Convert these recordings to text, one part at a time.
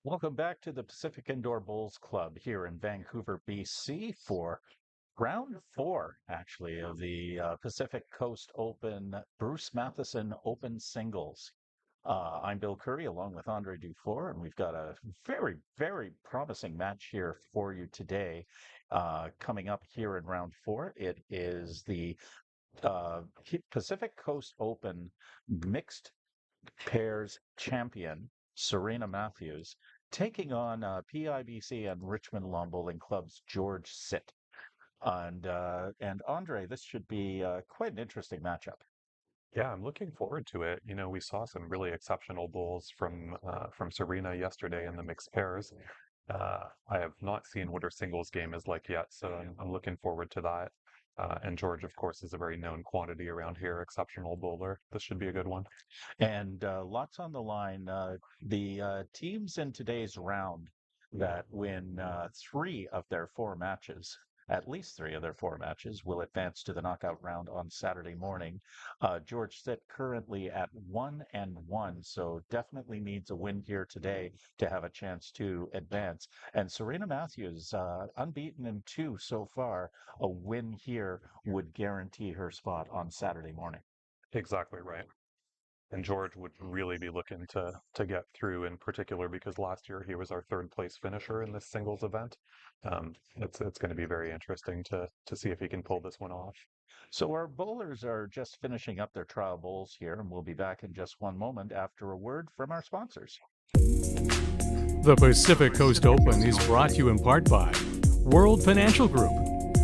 Welcome back to the Pacific Indoor Bowls Club here in Vancouver, BC for round four, actually, of the Pacific Coast Open Bruce Matheson Open Singles. I'm Bill Curry along with Andre Dufour, and we've got a very, very promising match here for you today. Coming up here in round four, it is the Pacific Coast Open Mixed Pairs champion, Serena Matthews, taking on PIBC and Richmond Lawn Bowling Club's George Sitt. And Andre, this should be quite an interesting matchup. Yeah, I'm looking forward to it. We saw some really exceptional bowls from Serena yesterday in the mixed pairs. I have not seen what her singles game is like yet, so I'm looking forward to that. And George, of course, is a very known quantity around here, exceptional bowler. This should be a good one. And lots on the line. The teams in today's round that win three of their four matches, at least three of their four matches, will advance to the knockout round on Saturday morning. George Sitt currently at 1-1, so definitely needs a win here today to have a chance to advance. And Serena Matthews, unbeaten in two so far, a win here would guarantee her spot on Saturday morning. Exactly right. And George would really be looking to get through in particular because last year he was our third place finisher in this singles event. It's going to be very interesting to see if he can pull this one off. So our bowlers are just finishing up their trial bowls here, and we'll be back in just one moment after a word from our sponsors. The Pacific Coast Open is brought to you in part by World Financial Group.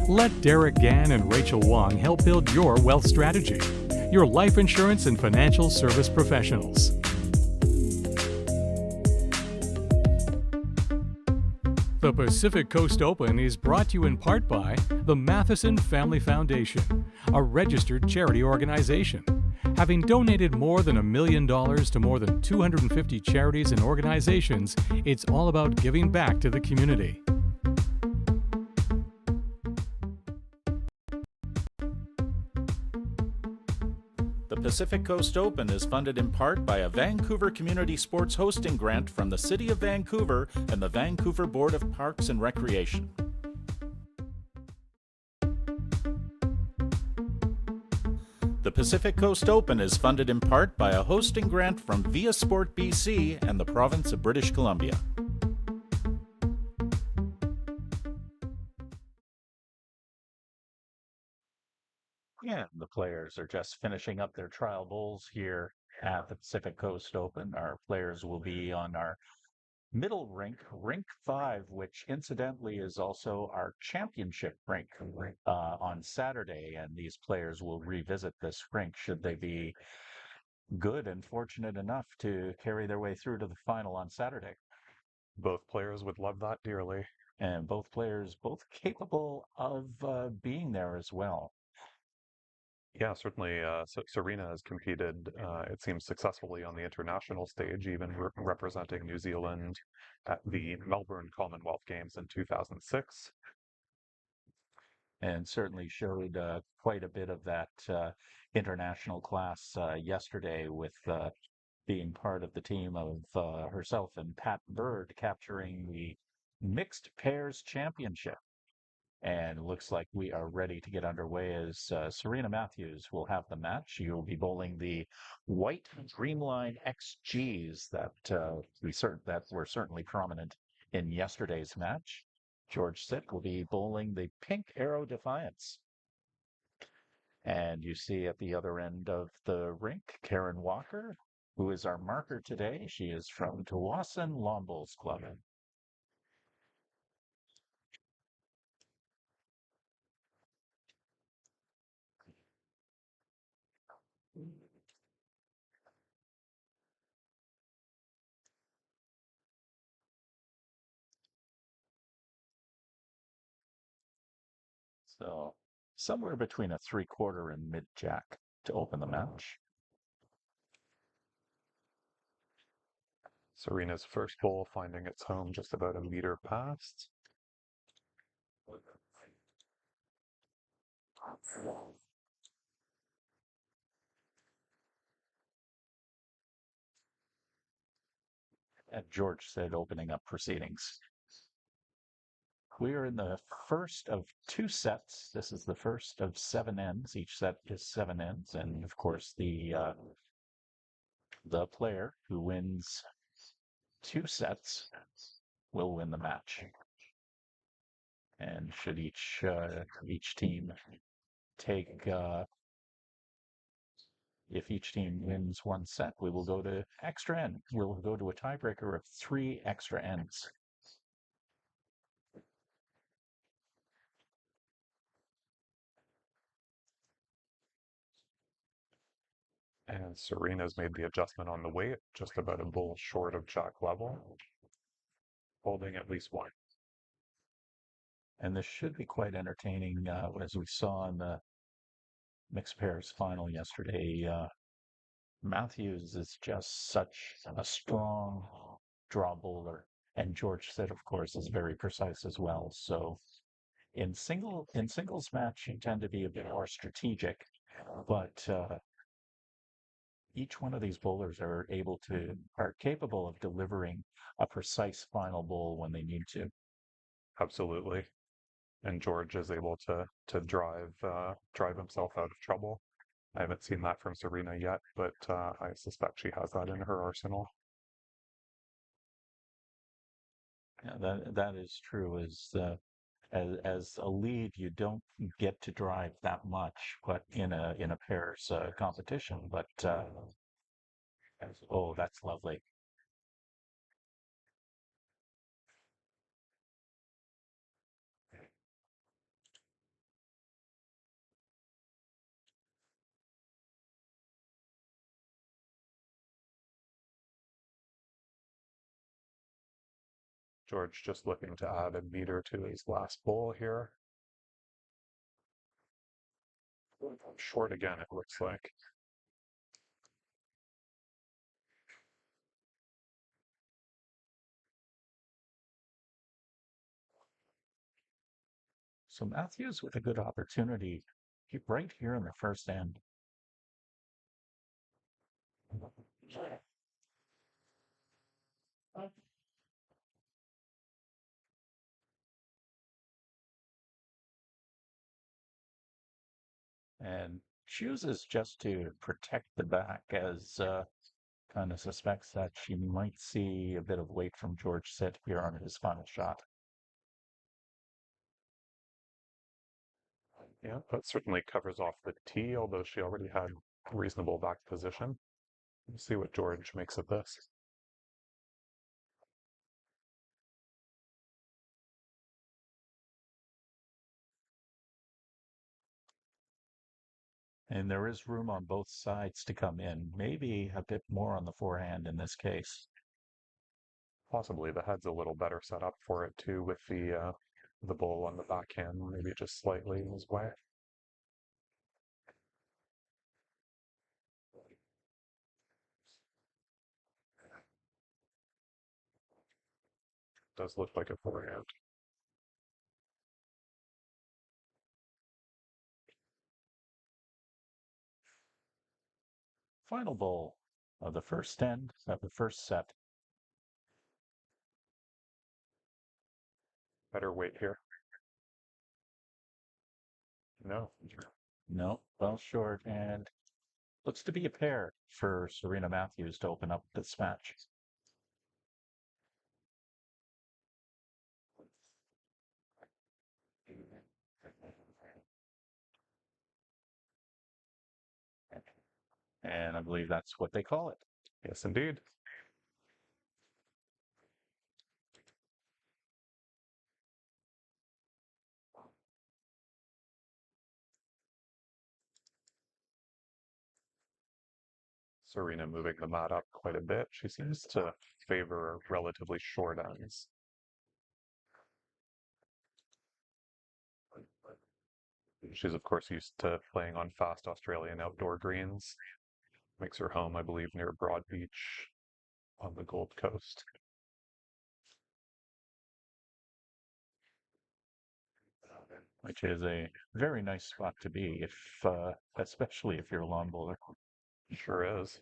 Let Derek Gann and Rachel Wong help build your wealth strategy. Your life insurance and financial service professionals. The Pacific Coast Open is brought to you in part by the Matheson Family Foundation, a registered charity organization. Having donated more than $1 million to more than 250 charities and organizations, it's all about giving back to the community. The Pacific Coast Open is funded in part by a Vancouver Community Sports Hosting Grant from the City of Vancouver and the Vancouver Board of Parks and Recreation. The Pacific Coast Open is funded in part by a hosting grant from Via Sport BC and the province of British Columbia. And the players are just finishing up their trial bowls here at the Pacific Coast Open. Our players will be on our middle rink, Rink 5, which incidentally is also our championship rink on Saturday. And these players will revisit this rink should they be good and fortunate enough to carry their way through to the final on Saturday. Both players would love that dearly. And both players, both capable of being there as well. Yeah, certainly. Serena has competed, it seems, successfully on the international stage, even representing New Zealand at the Melbourne Commonwealth Games in 2006. And certainly showed quite a bit of that international class yesterday with being part of the team of herself and Pat Bird capturing the mixed pairs championship. And it looks like we are ready to get underway as Serena Matthews will have the match. She will be bowling the white Dreamline XGs that were certainly prominent in yesterday's match. George Sitt will be bowling the pink Aero Defiance. And you see at the other end of the rink, Karen Walker, who is our marker today. She is from Tawasin Lawn Bowls Club. So somewhere between a 3/4 and mid jack to open the match. Serena's first bowl finding its home just about a meter past. And George said opening up proceedings. We are in the first of 2 sets. This is the first of 7 ends. Each set is 7 ends, and of course the player who wins 2 sets will win the match. And should each team take if each team wins 1 set, we will go to extra end. We'll go to a tiebreaker of 3 extra ends. And Serena's made the adjustment on the weight, just about a bull short of jack level, holding at least one. And this should be quite entertaining, as we saw in the mixed pairs final yesterday. Matthews is just such a strong draw bowler, and George said, of course, is very precise as well. So in singles match, you tend to be a bit more strategic, but each one of these bowlers are capable of delivering a precise final bowl when they need to. Absolutely. And George is able to drive himself out of trouble. I haven't seen that from Serena yet, but I suspect she has that in her arsenal. Yeah, that is true. As a lead, you don't get to drive that much, but in a pairs competition. But oh, that's lovely. George just looking to add a meter to his last bowl here. Short again, it looks like. So Matthews with a good opportunity right here in the first end. And chooses just to protect the back as kind of suspects that she might see a bit of weight from George Sit here on his final shot. Yeah, that certainly covers off the tee, although she already had reasonable back position. Let's see what George makes of this. And there is room on both sides to come in, maybe a bit more on the forehand in this case. Possibly the head's a little better set up for it too, with the ball on the backhand, maybe just slightly in his way. Does look like a forehand. Final bowl of the first end of the first set. Better weight here. No. No, well short, and looks to be a pair for Serena Matthews to open up this match. And I believe that's what they call it. Yes, indeed. Serena moving the mat up quite a bit. She seems to favor relatively short ends. She's, of course, used to playing on fast Australian outdoor greens. Makes her home, I believe, near Broad Beach on the Gold Coast. Which is a very nice spot to be, especially if you're a lawn bowler. Sure is.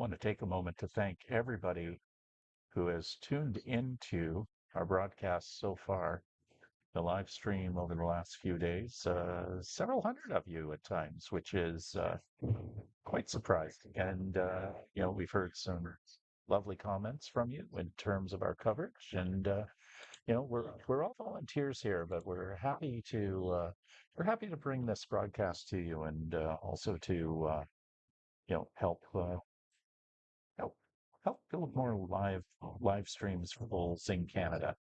want to take a moment to thank everybody who has tuned into our broadcast so far, the live stream over the last few days. Several hundred of you at times, which is quite surprising. And, we've heard some lovely comments from you in terms of our coverage. And, we're all volunteers here, but we're happy to bring this broadcast to you and also to, help help help build more live streams for bowls in Canada.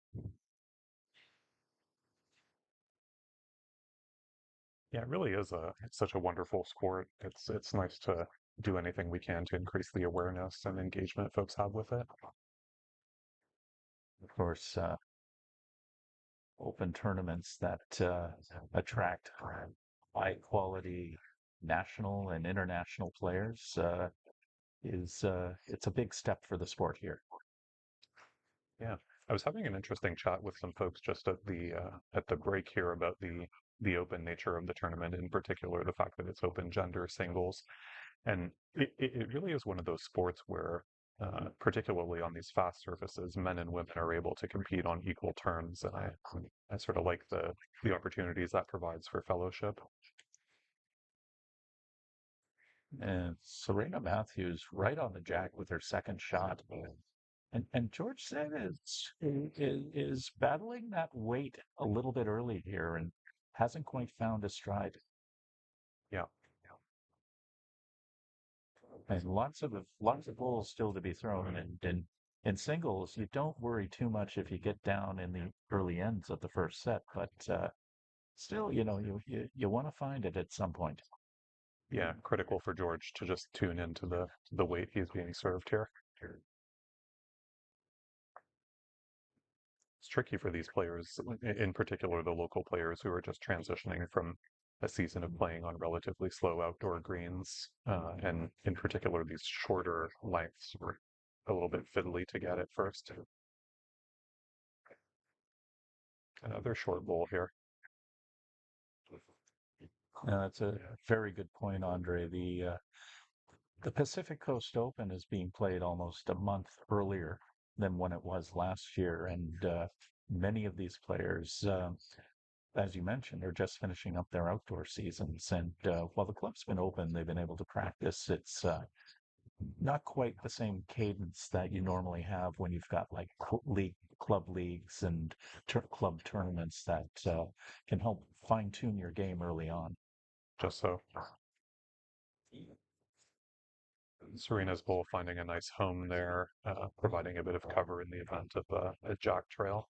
Yeah, it really is it's such a wonderful sport. It's nice to do anything we can to increase the awareness and engagement folks have with it. Of course, open tournaments that attract high quality national and international players it's a big step for the sport here. Yeah, I was having an interesting chat with some folks just at the break here about the open nature of the tournament, in particular the fact that it's open gender singles, and it really is one of those sports where, particularly on these fast surfaces, men and women are able to compete on equal terms, and I sort of like the opportunities that provides for fellowship. And Serena Matthews right on the jack with her second shot. And George Said is battling that weight a little bit early here and hasn't quite found a stride. Yeah. And lots of balls still to be thrown. And in singles, you don't worry too much if you get down in the early ends of the first set, but still, you want to find it at some point. Yeah, critical for George to just tune into the weight he's being served here. It's tricky for these players, in particular the local players who are just transitioning from a season of playing on relatively slow outdoor greens, and in particular these shorter lengths were a little bit fiddly to get at first. Another short bowl here. That's a very good point, Andre. The Pacific Coast Open is being played almost a month earlier than when it was last year, and many of these players, as you mentioned, are just finishing up their outdoor seasons. And while the club's been open, they've been able to practice. It's not quite the same cadence that you normally have when you've got like club leagues and club tournaments that can help fine-tune your game early on. Just so. Serena's bowl finding a nice home there, providing a bit of cover in the event of a jack trail.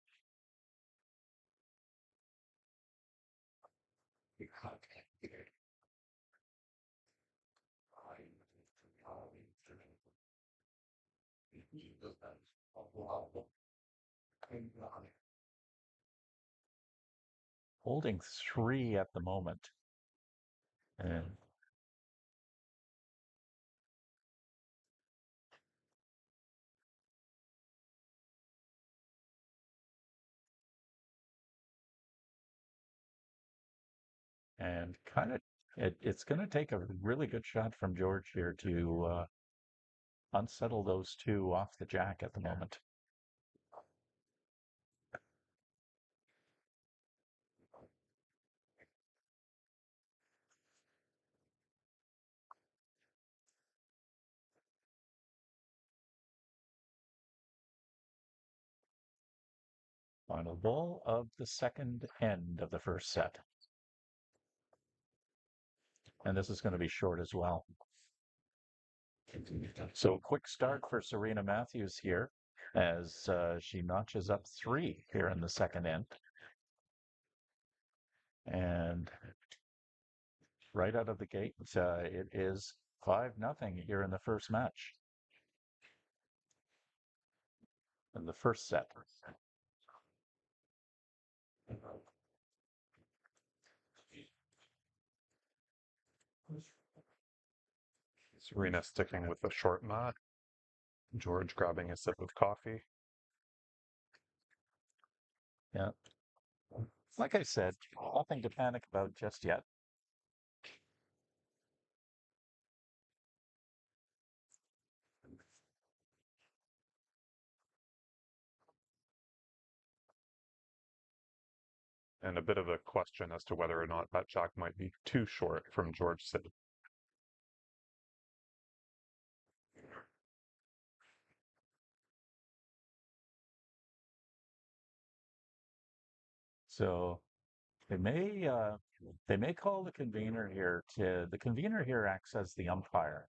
Holding 3 at the moment. And kind of, it's going to take a really good shot from George here to unsettle those two off the jack at the moment. Final ball of the second end of the first set. And this is going to be short as well. So quick start for Serena Matthews here as she notches up 3 here in the second end. And right out of the gate, it is 5-0 here in the first match. In the first set. Serena sticking with the short mat. George grabbing a sip of coffee. Yeah. Like I said, nothing to panic about just yet. And a bit of a question as to whether or not that jack might be too short from George Sept. So they may call the convener here to the convener here acts as the umpire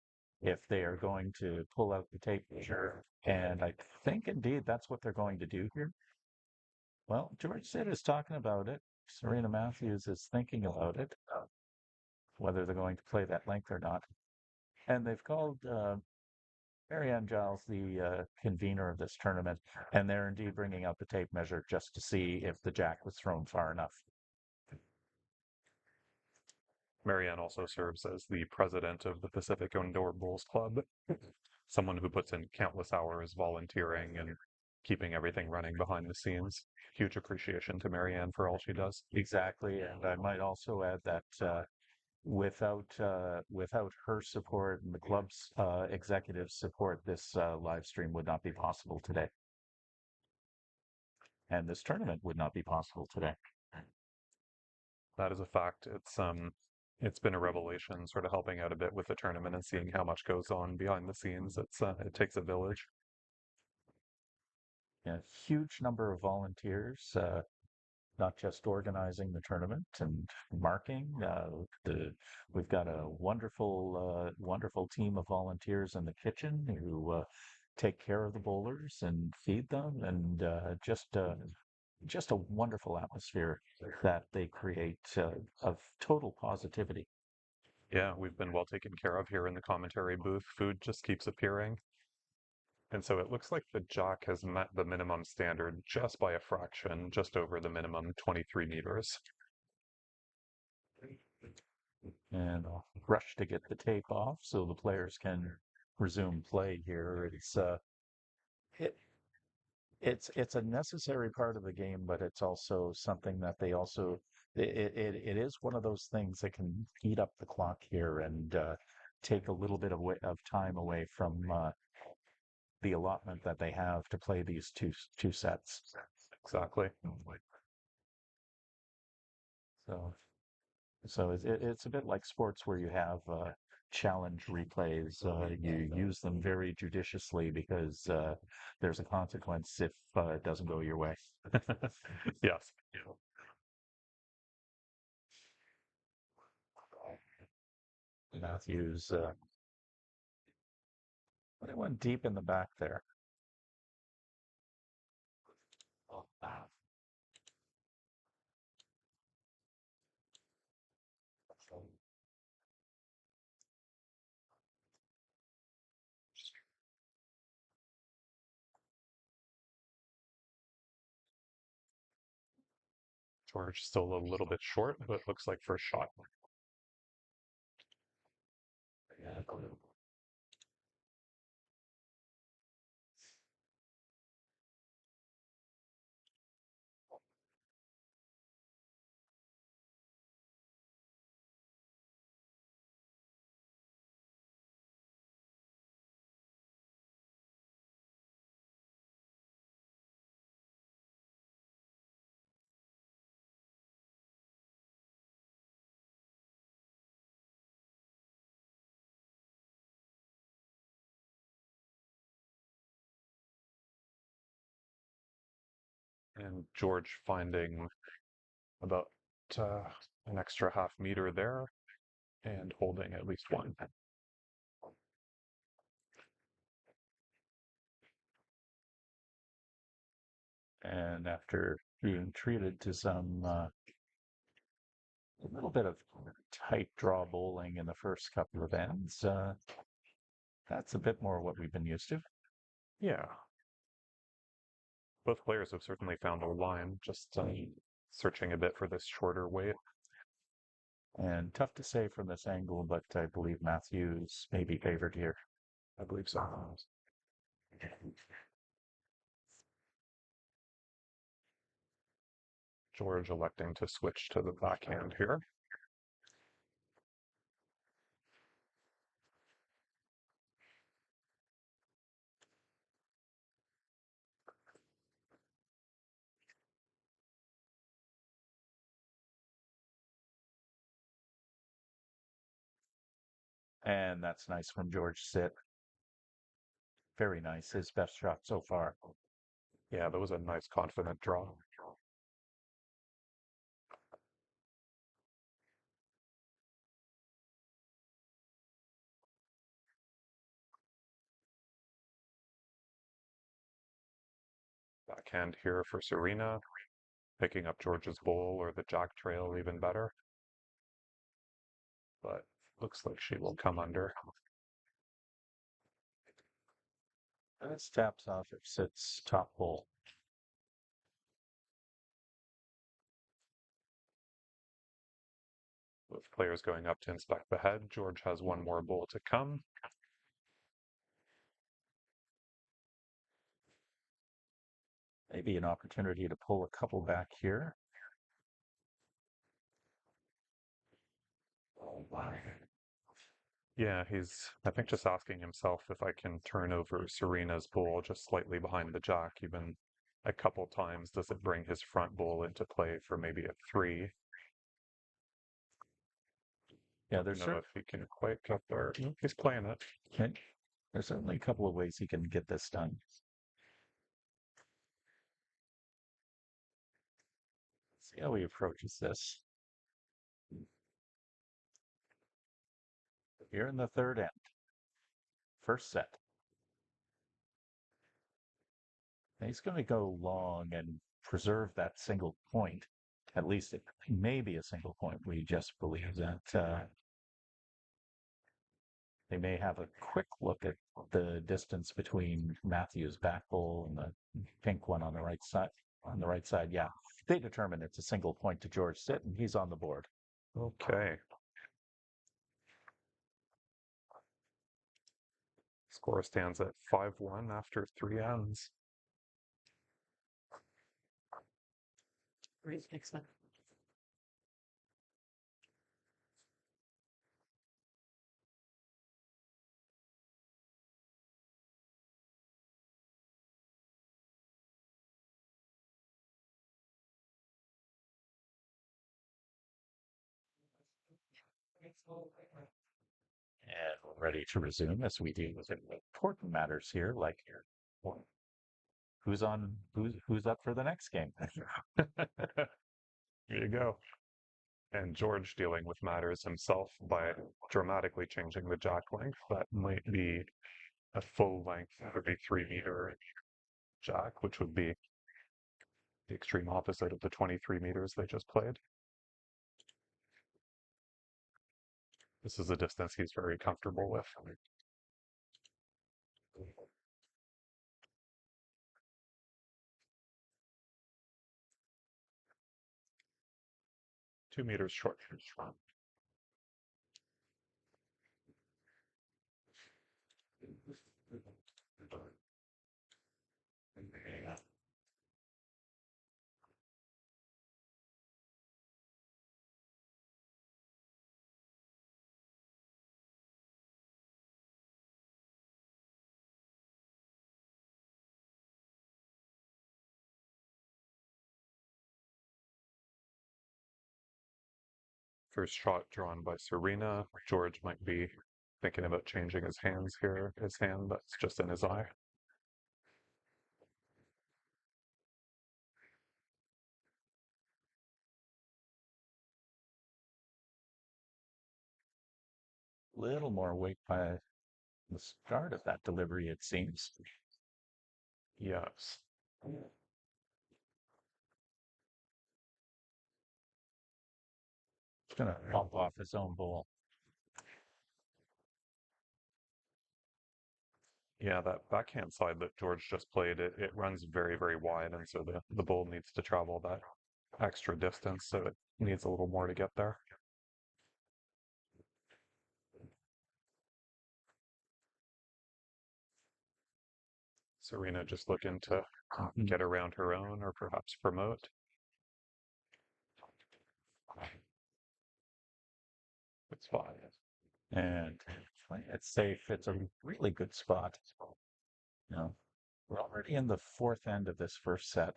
if they are going to pull out the tape measure. And I think indeed that's what they're going to do here. Well, George Sid is talking about it. Serena Matthews is thinking about it, whether they're going to play that length or not. And they've called Marianne Giles the convener of this tournament, and they're indeed bringing out the tape measure just to see if the jack was thrown far enough. Marianne also serves as the president of the Pacific Indoor Bowls Club, someone who puts in countless hours volunteering and keeping everything running behind the scenes. Huge appreciation to Marianne for all she does. Exactly, and I might also add that without her support and the club's executive support, this live stream would not be possible today, and this tournament would not be possible today. That is a fact. It's been a revelation, sort of helping out a bit with the tournament and seeing how much goes on behind the scenes. It takes a village. A huge number of volunteers, not just organizing the tournament and marking. We've got a wonderful team of volunteers in the kitchen who take care of the bowlers and feed them, and just a wonderful atmosphere that they create of total positivity. Yeah, we've been well taken care of here in the commentary booth. Food just keeps appearing. And so it looks like the jack has met the minimum standard just by a fraction, just over the minimum 23 meters. And I'll rush to get the tape off so the players can resume play here. It's a necessary part of the game, but it's also something that they also it is one of those things that can eat up the clock here and take a little bit of time away from the allotment that they have to play these two sets. Exactly. So it's a bit like sports where you have challenge replays. You use them very judiciously because there's a consequence if it doesn't go your way. Yes. Matthews it went deep in the back there. George still a little bit short, but looks like first shot. And George finding about an extra half meter there and holding at least one. And after being treated to some a little bit of tight draw bowling in the first couple of ends, that's a bit more what we've been used to. Yeah. Both players have certainly found a line, just searching a bit for this shorter weight. And tough to say from this angle, but I believe Matthews may be favored here. I believe so. George electing to switch to the backhand here. And that's nice from George Sit. Very nice. His best shot so far. Yeah, that was a nice confident draw. Backhand here for Serena, picking up George's bowl or the jack trail even better. But looks like she will come under. And it taps off if Sit's top hole. With players going up to inspect the head, George has one more bowl to come. Maybe an opportunity to pull a couple back here. Yeah, he's, I think, just asking himself if I can turn over Serena's bowl just slightly behind the jack, even a couple times. Does it bring his front bowl into play for maybe a 3? Yeah, I don't know if he can quite get there. He's playing it. Okay. There's certainly a couple of ways he can get this done. See how he approaches this. Here in the third end. First set. And he's going to go long and preserve that single point. At least it may be a single point. We just believe that they may have a quick look at the distance between Matthew's back bowl and the pink one on the right side. On the right side, yeah. They determine it's a single point to George Sit, and he's on the board. Okay. Score stands at 5-1 after 3 ends. Excellent. And we're ready to resume as we deal with important matters here, like who's up for the next game. There you go. And George dealing with matters himself by dramatically changing the jack length. That might be a full length 33-meter jack, which would be the extreme opposite of the 23 meters they just played. This is a distance he's very comfortable with. 2 meters short. First shot drawn by Serena. George might be thinking about changing his hand, but it's just in his eye. Little more weight by the start of that delivery, it seems. Yes. He's going to bump off his own bowl. Yeah, that backhand side that George just played, it runs very, very wide, and so the ball needs to travel that extra distance, so it needs a little more to get there. Serena just looking to get around her own or perhaps promote. It's fine. And it's safe. It's a really good spot. You know, we're already in the fourth end of this first set.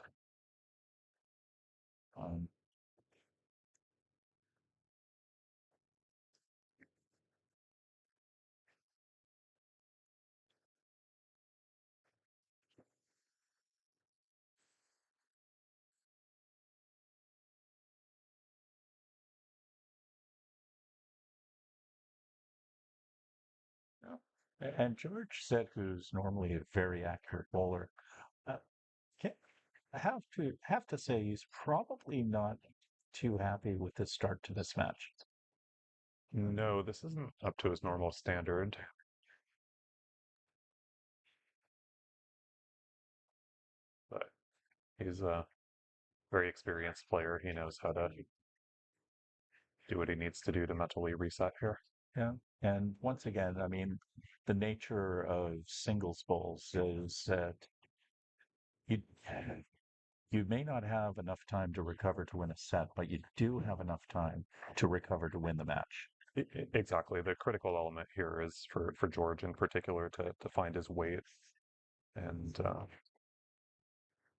And George said, who's normally a very accurate bowler, uh, can, I have to say he's probably not too happy with the start to this match. No, this isn't up to his normal standard. But he's a very experienced player. He knows how to do what he needs to do to mentally reset here. Yeah. And once again, I mean, the nature of singles bowls is that you you may not have enough time to recover to win a set, but you do have enough time to recover to win the match. Exactly. The critical element here is for George in particular to find his weight, and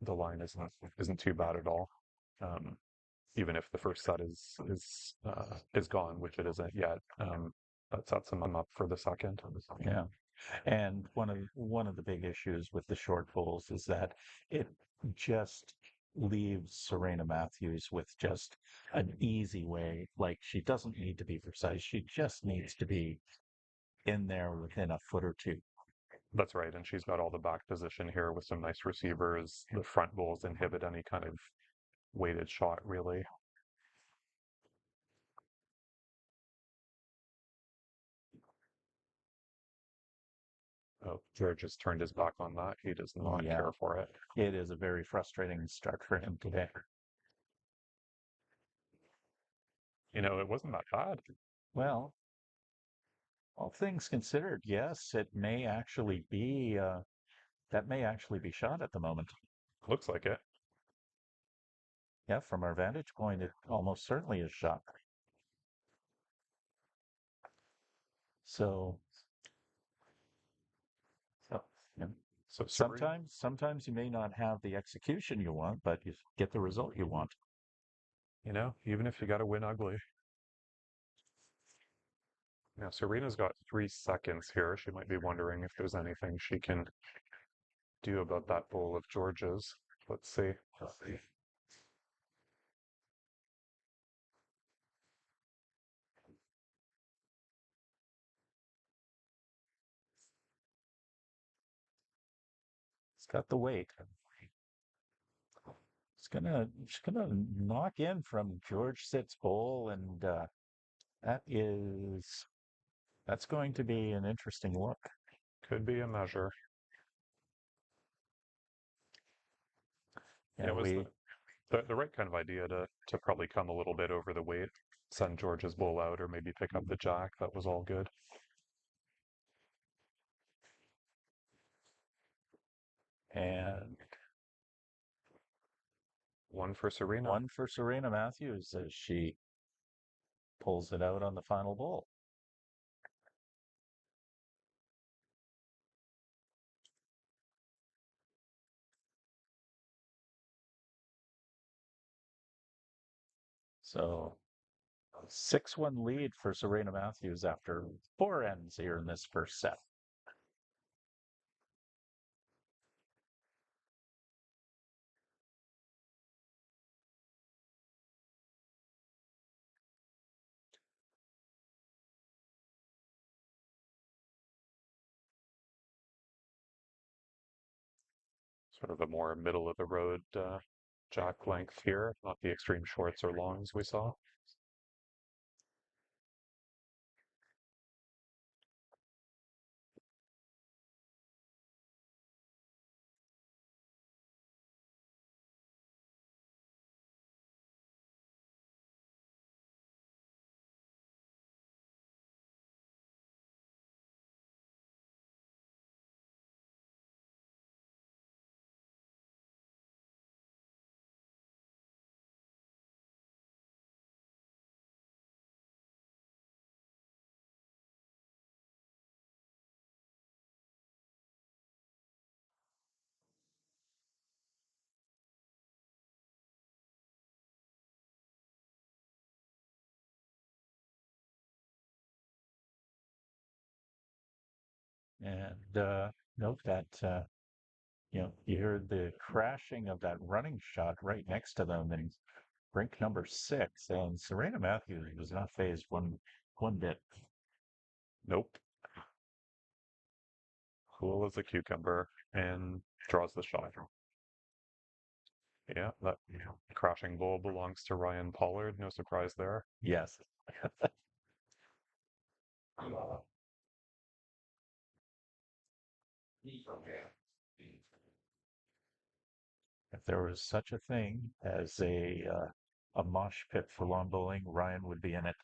the line isn't too bad at all. Um, Even if the first set is gone, which it isn't yet, that sets him up for the second. Yeah. And one of the big issues with the short bowls is that it just leaves Serena Matthews with just an easy way. Like she doesn't need to be precise. She just needs to be in there within a foot or two. That's right, and she's got all the back position here with some nice receivers. The front bowls inhibit any kind of weighted shot, really. Oh, George has turned his back on that. He does not Yeah. care for it. It is a very frustrating start for him today. It wasn't that bad. Well, all things considered, yes, it may actually be that may actually be shot at the moment. Looks like it. Yeah, from our vantage point, it almost certainly is shot. So, so yeah. So Sometimes you may not have the execution you want, but you get the result you want. even if you got to win ugly. Now, Serena's got 3 seconds here. She might be wondering if there's anything she can do about that bowl of George's. Let's see. It's got the weight. It's gonna knock in from George Sit's bowl, and that is that's going to be an interesting look. Could be a measure. Yeah, It was the right kind of idea to probably come a little bit over the weight, send George's bowl out, or maybe pick up the jack. That was all good. and One for Serena. one for Serena Matthews as she pulls it out on the final bowl. So 6-1 lead for Serena Matthews after 4 ends here in this first set. Sort of a more middle of the road jack length here, not the extreme shorts or longs we saw. And note that you heard the crashing of that running shot right next to them in rink number 6, and Serena Matthews was not phased one bit. Nope. cool as a cucumber and draws the shot. Yeah, that crashing ball belongs to Ryan Pollard. No surprise there. Yes. If there was such a thing as a mosh pit for lawn bowling, Ryan would be in it.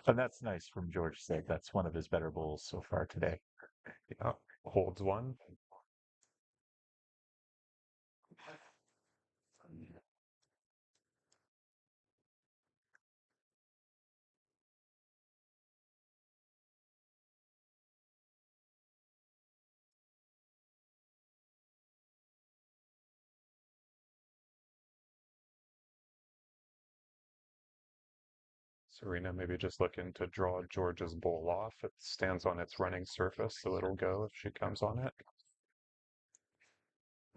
And that's nice from George Said. That's one of his better bowls so far today. Yeah, holds one. Serena maybe just looking to draw George's bowl off. It stands on its running surface, so it'll go if she comes on it.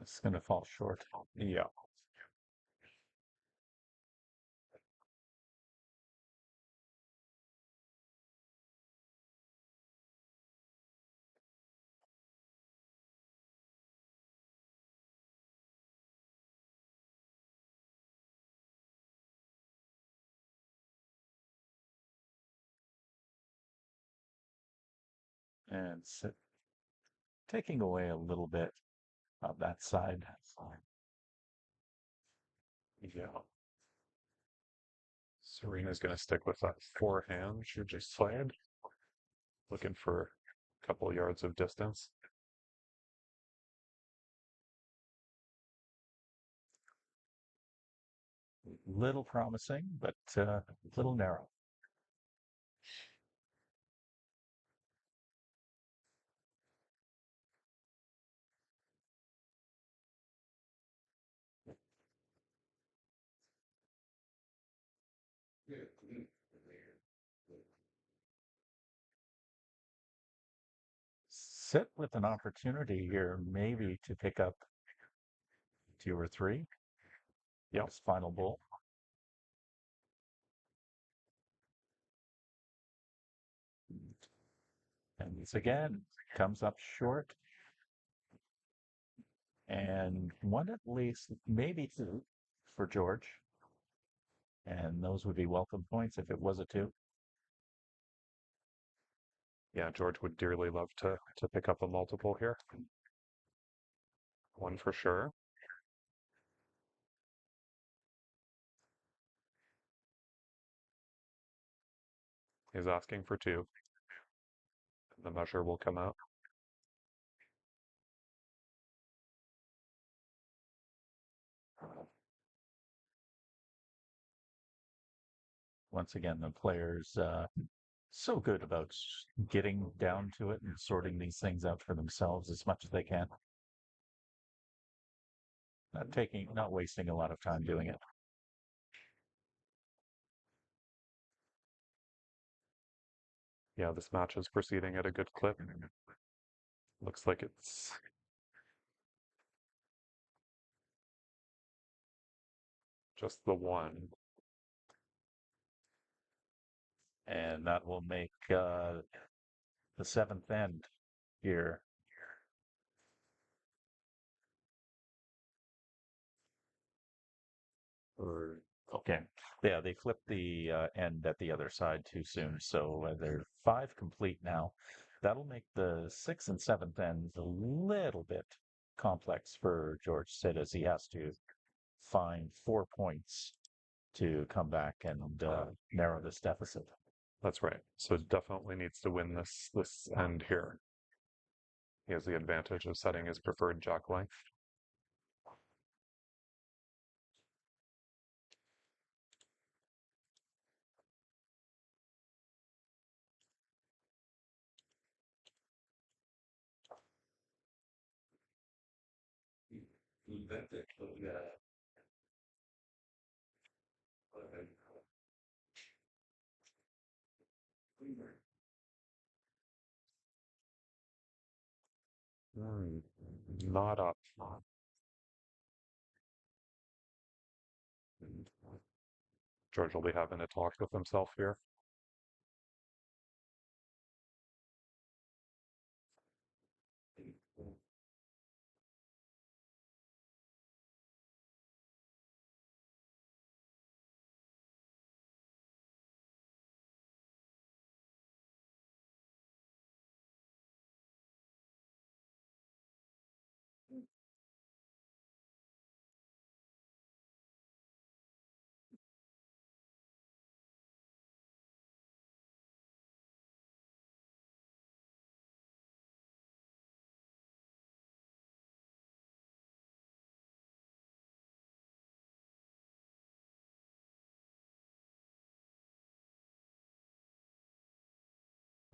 It's going to fall short. Yeah. And so taking away a little bit of that side. Yeah. Serena's going to stick with that forehand she just played. Looking for a couple yards of distance. Little promising, but a little narrow. Sit with an opportunity here, maybe to pick up 2 or 3. Yes, final bowl. And this again comes up short. And one at least, maybe 2 for George. And those would be welcome points if it was a 2. Yeah, George would dearly love to pick up a multiple here. 1 for sure. He's asking for 2. The measure will come out. Once again, the players so good about getting down to it and sorting these things out for themselves as much as they can. Not wasting a lot of time doing it. Yeah, this match is proceeding at a good clip. Looks like it's just the 1. And that will make the 7th end here. Okay. Yeah, they flipped the end at the other side too soon. So they're 5 complete now. That'll make the 6th and 7th ends a little bit complex for George Sid as he has to find 4 points to come back and narrow this deficit. That's right. So definitely needs to win this end here. He has the advantage of setting his preferred jack length. Not up. George will be having a talk with himself here.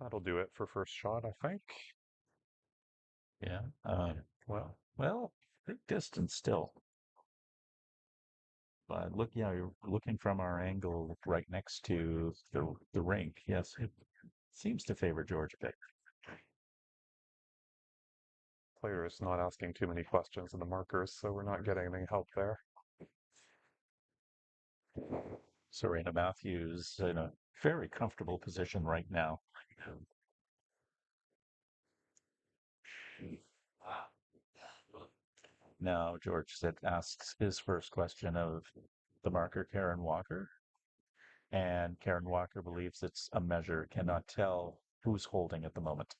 That'll do it for first shot, I think. Yeah. Well, Big distance still. But look, yeah, you're looking from our angle right next to the rink. Yes, it seems to favor George a bit. player's not asking too many questions in the markers, so we're not getting any help there. Serena Matthews in a very comfortable position right now. Now George asks his first question of the marker Karen Walker, and Karen Walker believes it's a measure, cannot tell who's holding at the moment.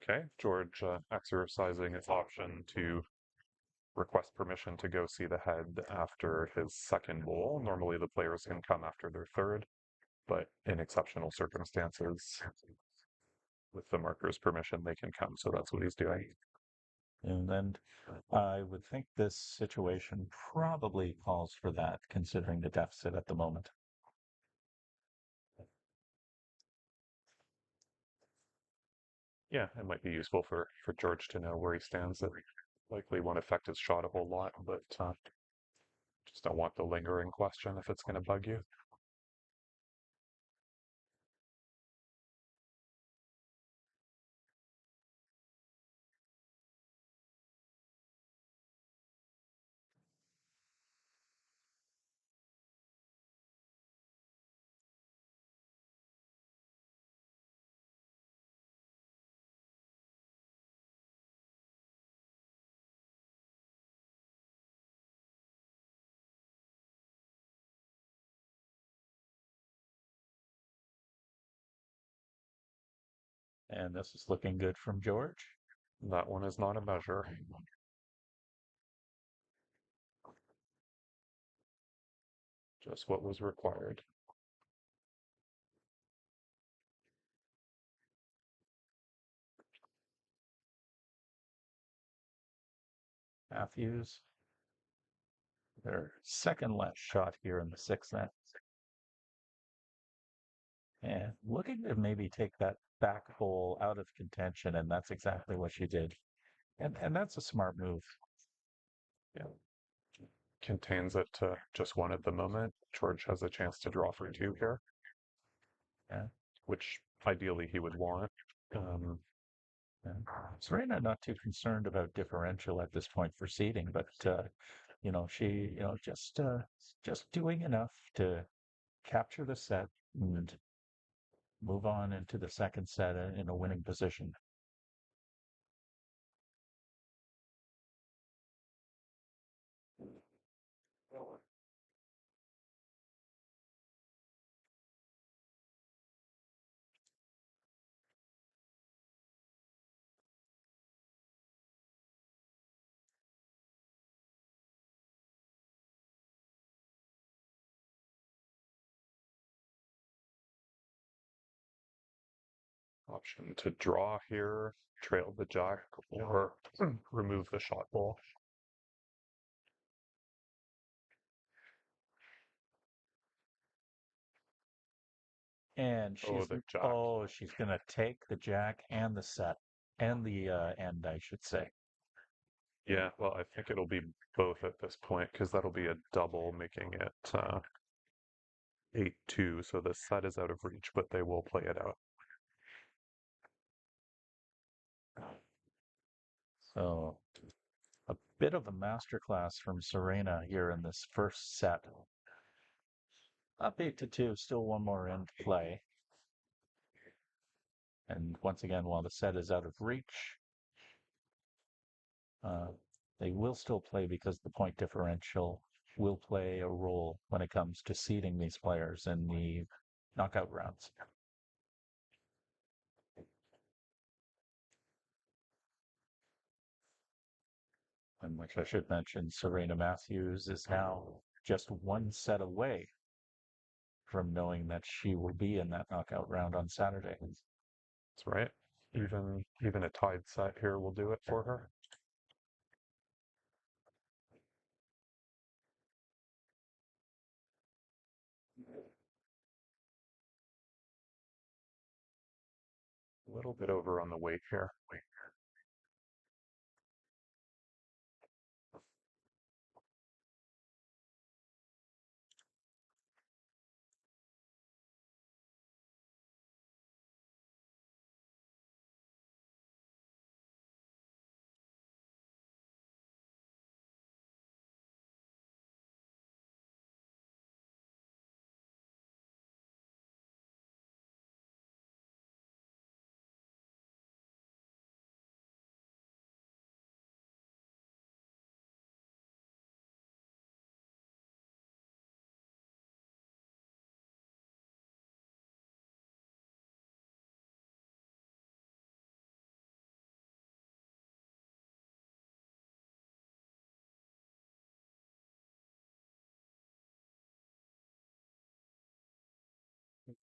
Okay, George exercising its option to request permission to go see the head after his second bowl. Normally the players can come after their third, but in exceptional circumstances, with the marker's permission, they can come. So that's what he's doing. And then I would think this situation probably calls for that, considering the deficit at the moment. Yeah, it might be useful for George to know where he stands. It likely won't affect his shot a whole lot, but just don't want the lingering question if it's going to bug you. And this is looking good from George. That one is not a measure. Just what was required. Matthews, their second last shot here in the sixth set. And looking to maybe take that back hole out of contention, and that's exactly what she did. And that's a smart move. Yeah. Contains it to just one at the moment. George has a chance to draw for two here. Yeah. Which ideally he would want. Yeah. Serena not too concerned about differential at this point for seeding, but she just doing enough to capture the set and move on into the second set in a winning position. Option to draw here, trail the jack, or remove the shot ball. And she's gonna take the jack and the set and the end, I should say. Yeah, well, I think it'll be both at this point because that'll be a double, making it 8-2. So the set is out of reach, but they will play it out. So a bit of a masterclass from Serena here in this first set. Up 8-2, still one more end to play. And once again, while the set is out of reach, they will still play because the point differential will play a role when it comes to seeding these players in the knockout rounds. And which I should mention, Serena Matthews is now just one set away from knowing that she will be in that knockout round on Saturday. That's right. Even a tied set here will do it for her. A little bit over on the weight here.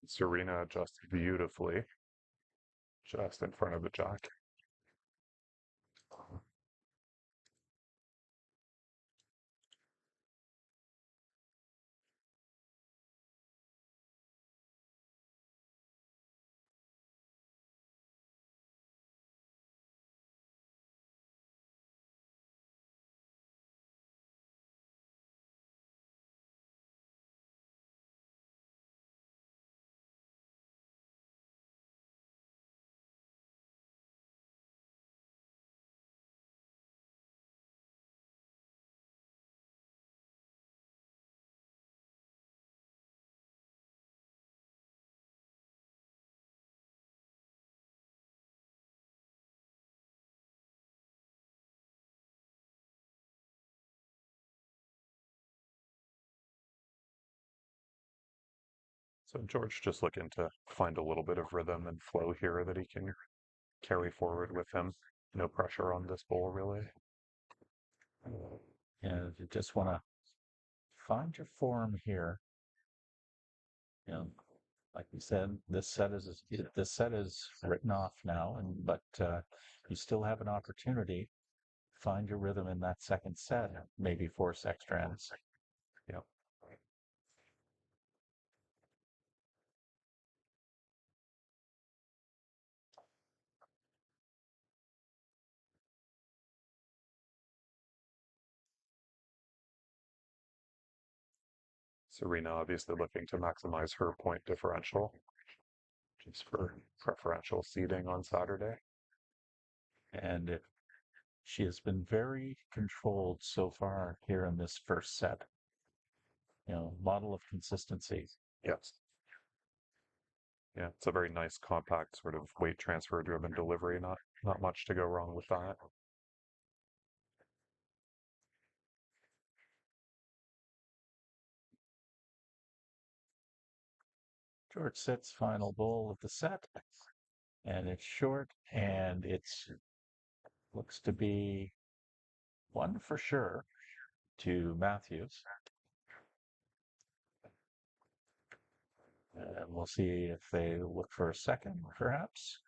Serena just beautifully, just in front of the jack. So George just looking to find a little bit of rhythm and flow here that he can carry forward with him. No pressure on this bowl, really. And you just want to find your form here. Like we said, this set is written off now, but you still have an opportunity. Find your rhythm in that second set, maybe force extra ends. Yeah. Serena obviously looking to maximize her point differential just for preferential seeding on Saturday. And she has been very controlled so far here in this first set. Model of consistency. Yes. Yeah, it's a very nice, compact, sort of weight transfer driven delivery. Not much to go wrong with that. George sets final bowl of the set, and it's short, and it's looks to be one for sure to Matthews. And we'll see if they look for a second, perhaps.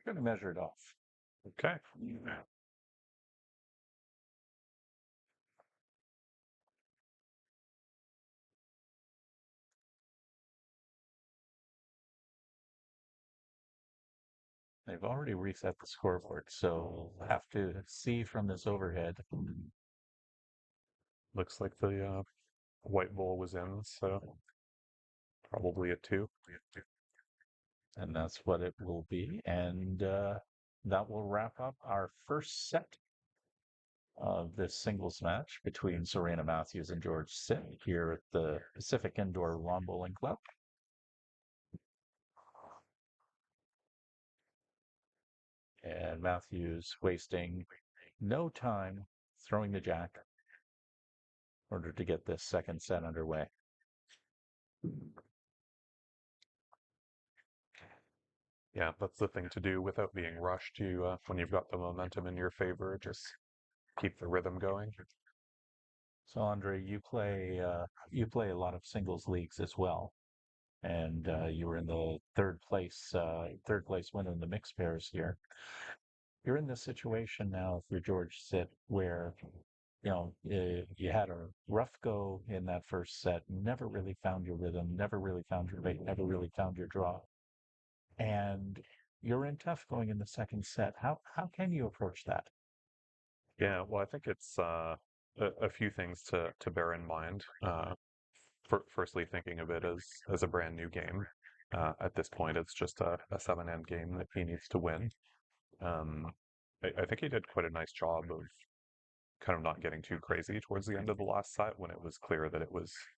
We're going to measure it off. Okay. They've already reset the scoreboard, so we'll have to see from this overhead. Looks like the white ball was in, so probably a 2. And that's what it will be. And that will wrap up our first set of this singles match between Serena Matthews and George Sept here at the Pacific Indoor Lawn Bowling Club. And Matthews wasting no time throwing the jack in order to get this second set underway. Yeah, that's the thing to do without being rushed. When you've got the momentum in your favor, just keep the rhythm going. So Andre, you play a lot of singles leagues as well, and you were in the third place winner in the mixed pairs here. You're in this situation now for George Sit where you had a rough go in that first set, never really found your rhythm, never really found your rate, never really found your draw, and you're in tough going in the second set. How can you approach that? Yeah, well, I think it's a few things to bear in mind. Firstly, thinking of it as a brand new game. At this point, it's just a seven-end game that he needs to win. Um, I think he did quite a nice job of kind of not getting too crazy towards the end of the last set when it was clear that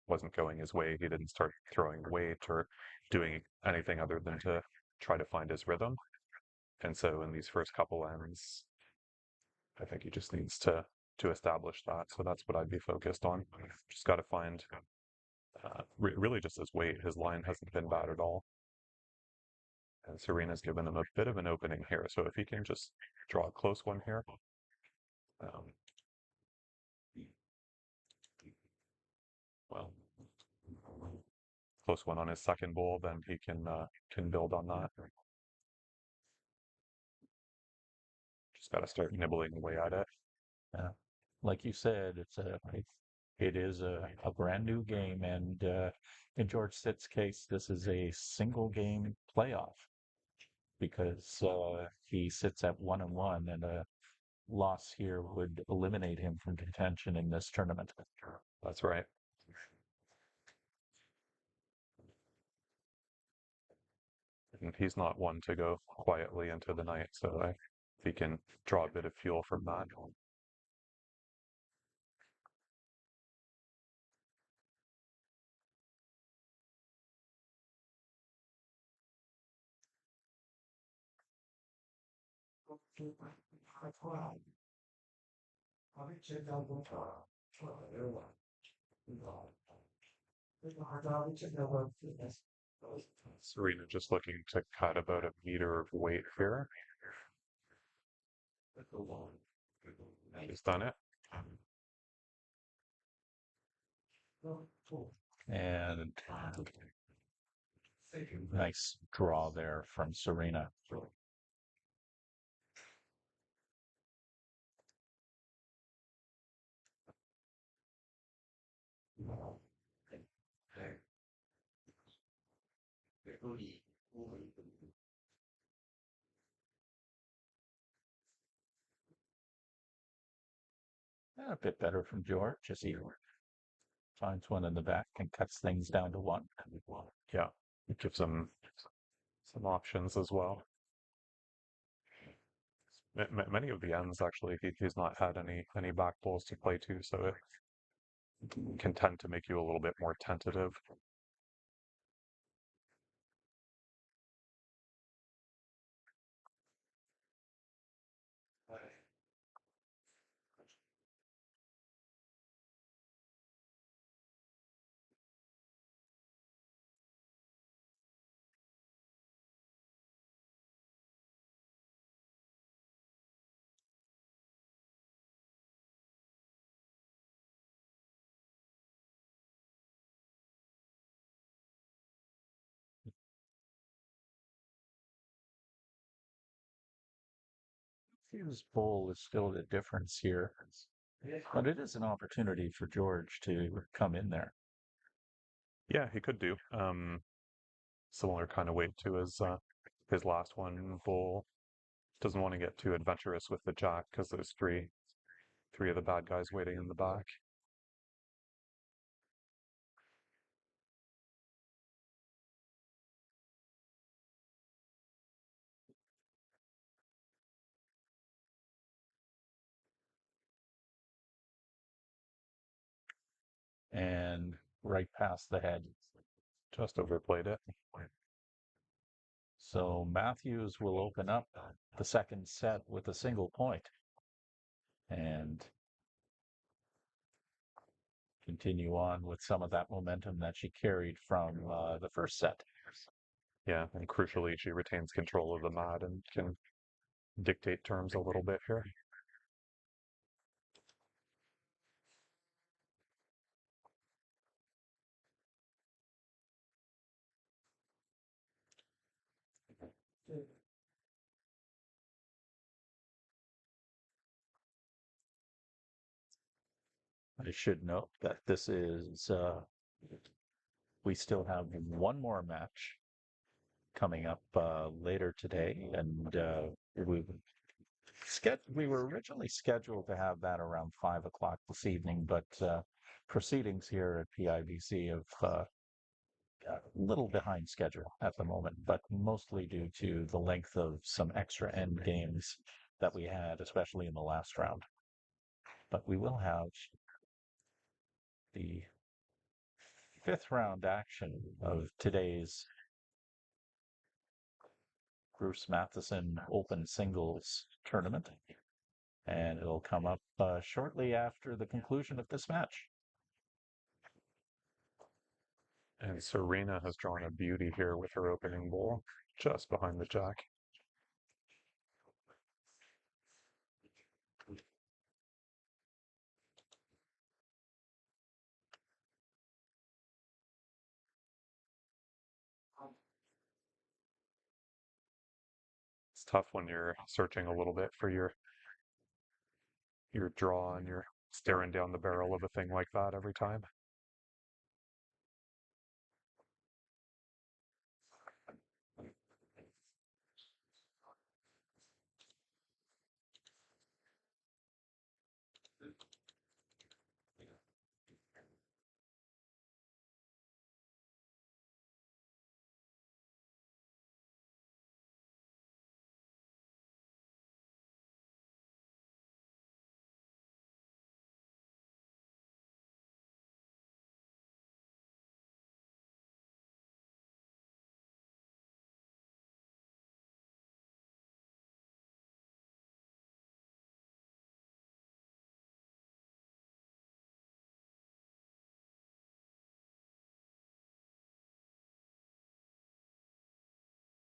wasn't going his way. He didn't start throwing weight or doing anything other than to try to find his rhythm. And so in these first couple ends, I think he just needs to establish that. So that's what I'd be focused on. Just got to find really just his weight. His line hasn't been bad at all. And Serena's given him a bit of an opening here. So if he can just draw a close one here, um, well, close one on his second bowl, then he can build on that. Just got to start nibbling away at it. Like you said, it is a brand new game, and in George Sitt's case, this is a single game playoff because he sits at 1-1, and a loss here would eliminate him from contention in this tournament. That's right. And he's not one to go quietly into the night, so if he can draw a bit of fuel from that. Serena just looking to cut about a meter of weight here. He's done it. And nice draw there from Serena. A bit better from George as he finds one in the back and cuts things down to one. Yeah, it gives him some options as well. Many of the ends, actually, he's not had any back balls to play to, so it can tend to make you a little bit more tentative. His bowl is still the difference here, but it is an opportunity for George to come in there. Yeah, he could do. Similar kind of weight to his last one. Bull doesn't want to get too adventurous with the jack because there's three of the bad guys waiting in the back. And right past the head. Just overplayed it. So Matthews will open up the second set with a single point and continue on with some of that momentum that she carried from the first set. Yeah, and crucially, she retains control of the mat and can dictate terms a little bit here. I should note that this is, we still have one more match coming up later today, and we were originally scheduled to have that around 5 o'clock this evening, but proceedings here at PIBC have a little behind schedule at the moment, but mostly due to the length of some extra end games that we had, especially in the last round. But we will have the fifth round action of today's Bruce Matheson Open Singles tournament, and it'll come up shortly after the conclusion of this match. And Serena has drawn a beauty here with her opening bowl just behind the jack. It's tough when you're searching a little bit for your draw and you're staring down the barrel of a thing like that every time.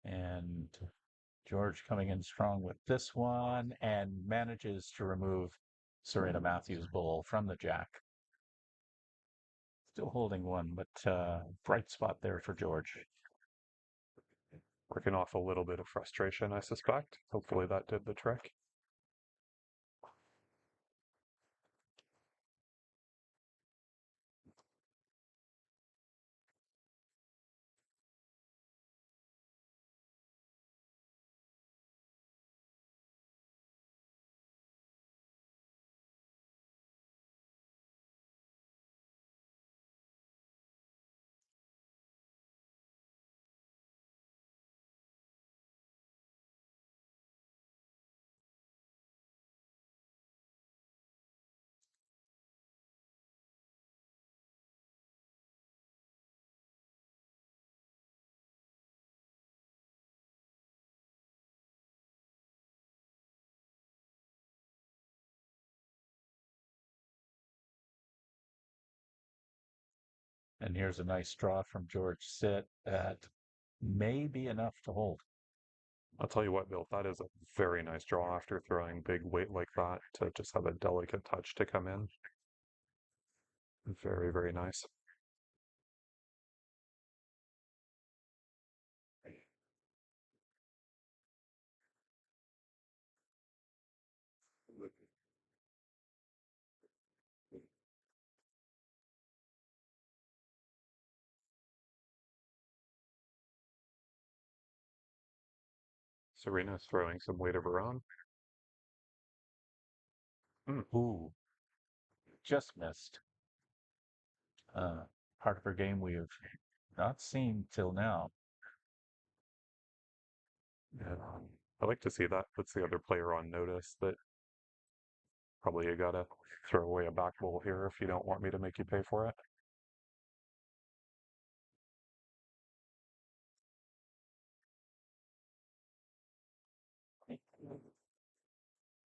And George coming in strong with this one and manages to remove Serena Matthews' bowl from the jack. Still holding one, but bright spot there for George. Working off a little bit of frustration, I suspect. Hopefully that did the trick. And here's a nice draw from George Sit that may be enough to hold. I'll tell you what, Bill, that is a very nice draw after throwing big weight like that to just have a delicate touch to come in. Very, very nice. Serena's throwing some weight of her own. Ooh, just missed. Part of her game we've not seen till now. Yeah. I like to see that. Puts the other player on notice that probably you gotta throw away a back bowl here if you don't want me to make you pay for it.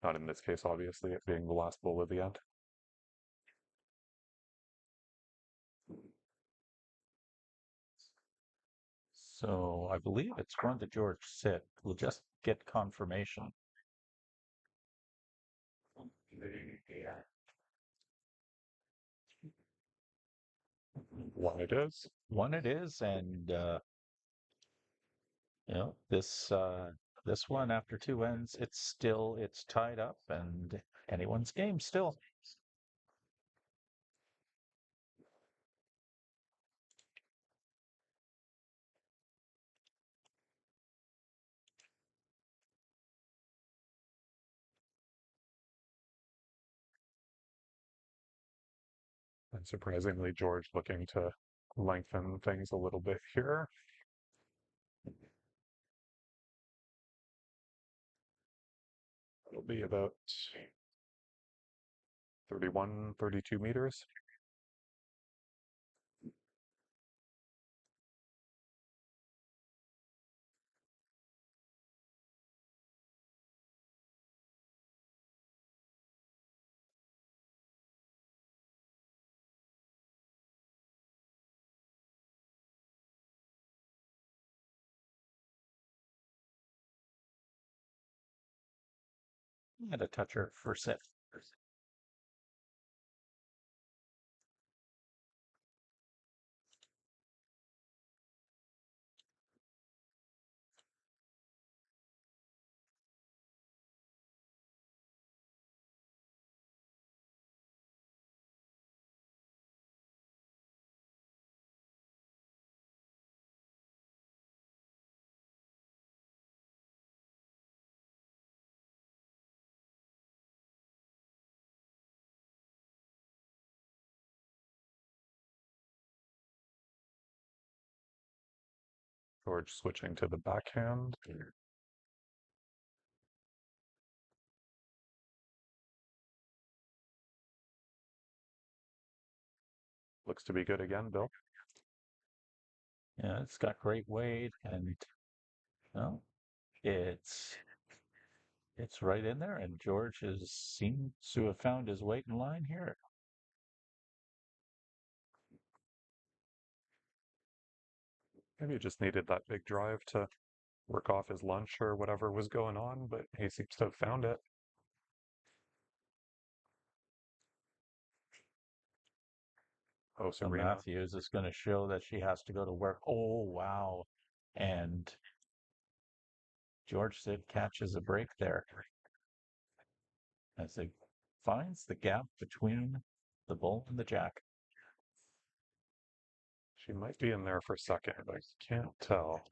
Not in this case, obviously, it being the last bowl of the end. So I believe it's going to George Sit. We'll just get confirmation. One it is. One it is, and this one after two ends, it's tied up, and anyone's game still. And surprisingly, George looking to lengthen things a little bit here. It'll be about 31, 32 meters. And a toucher for Sit. George switching to the backhand. Looks to be good again, Bill. Yeah, it's got great weight, and well, it's it's right in there, and George seems to have found his weight in line here. Maybe he just needed that big drive to work off his lunch or whatever was going on, but he seems to have found it. Oh, So Serena. Matthews is going to show that she has to go to work. Oh, wow. And George Sid catches a break there as he finds the gap between the bull and the jack. She might be in there for second, but I can't tell.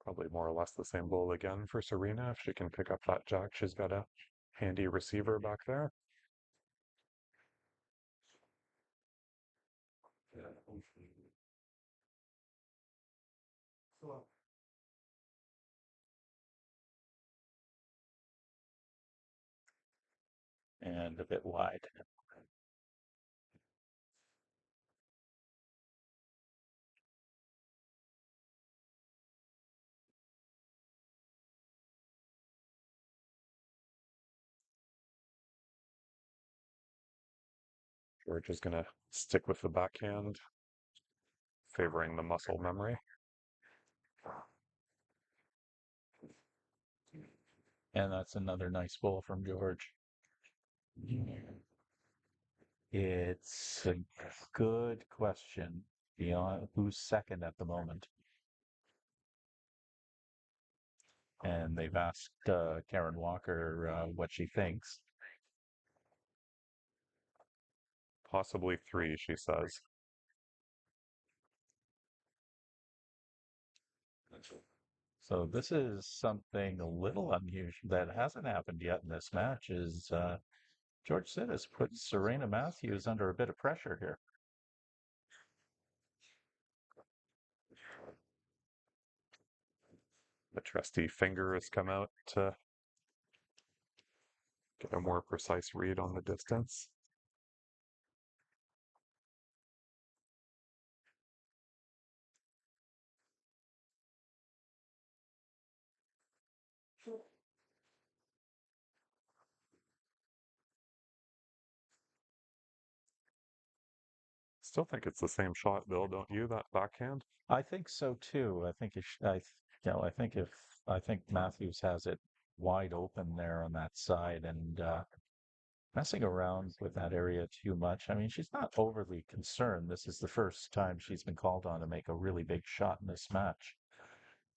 Probably more or less the same bowl again for Serena. If she can pick up that jack, she's got a handy receiver back there. And a bit wide. George is going to stick with the backhand, favoring the muscle memory. And that's another nice bowl from George. It's a good question beyond who's second at the moment. And they've asked Karen Walker what she thinks. Possibly three, she says. So this is something a little unusual that hasn't happened yet in this match. Is George Sid has put Serena Matthews under a bit of pressure here. The trusty finger has come out to get a more precise read on the distance. Still think it's the same shot, Bill, don't you? That backhand? I think so too. I think I think Matthews has it wide open there on that side, and messing around with that area too much. I mean, she's not overly concerned. This is the first time she's been called on to make a really big shot in this match.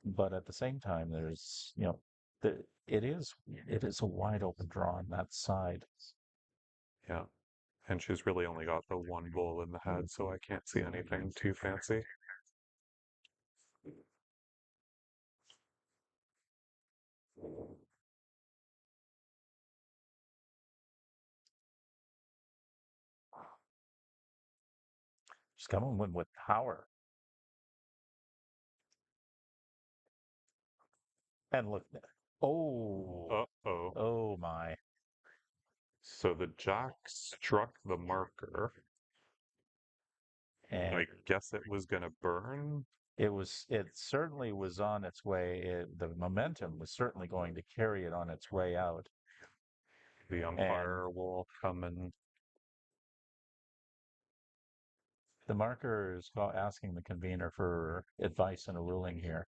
But at the same time, there's, it is a wide open draw on that side. Yeah. And she's really only got the one bowl in the head, so I can't see anything too fancy. She's coming with power. And look, oh, Uh-oh. oh my. So the jack struck the marker. And I guess it was going to burn. it certainly was on its way. The momentum was certainly going to carry it on its way out. The umpire will come and the marker is asking the convener for advice and a ruling here.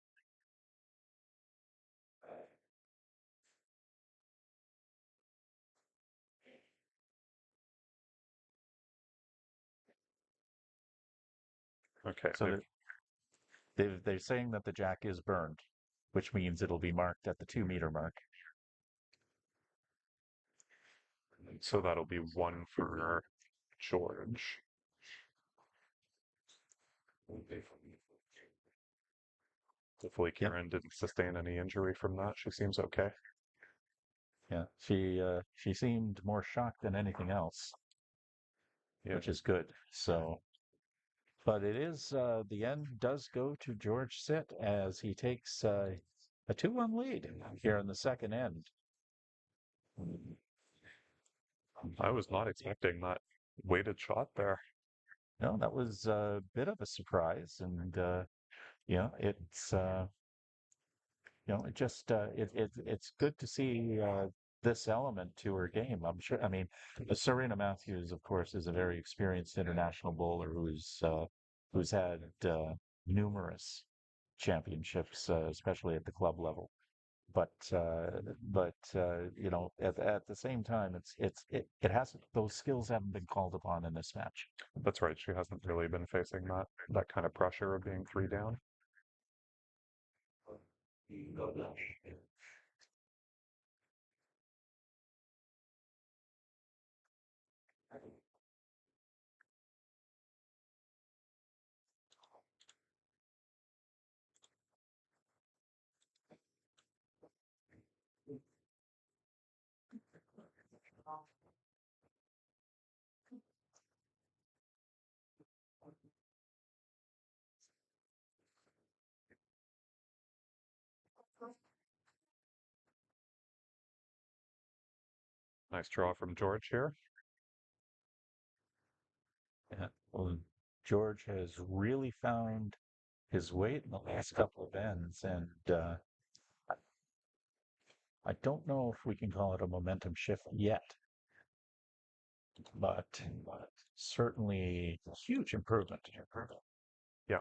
okay. So they're saying that the jack is burned, which means it'll be marked at the 2 meter mark. So that'll be one for George. Hopefully Karen didn't sustain any injury from that. She seems okay. Yeah, she seemed more shocked than anything else, which is good. So, but it is the end does go to George Sit as he takes a 2-1 lead here in the second end. I was not expecting that weighted shot there. No, that was a bit of a surprise, and it's it just it's good to see this element to her game. I'm sure. I mean, Serena Matthews, of course, is a very experienced international bowler who's had numerous championships, especially at the club level. But at the same time, it hasn't those skills haven't been called upon in this match. That's right. She hasn't really been facing that kind of pressure of being 3 down. Nice draw from George here. Yeah. Well, George has really found his weight in the last couple of ends, and I don't know if we can call it a momentum shift yet, but certainly a huge improvement. Yeah.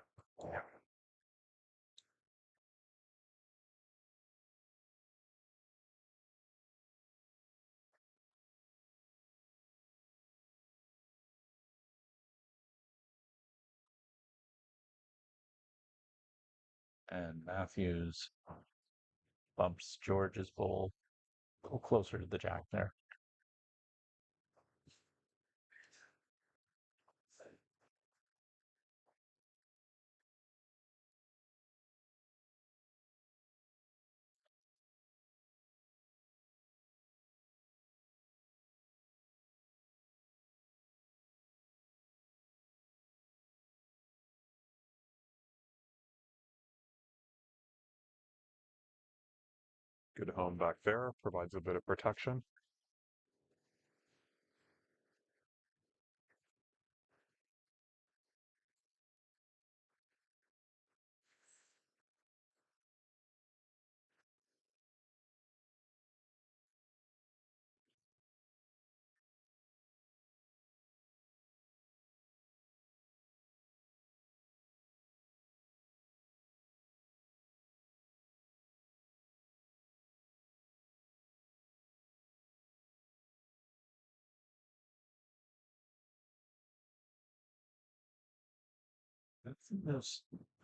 And Matthews bumps George's bowl a little closer to the jack there. Good home back there, provides a bit of protection.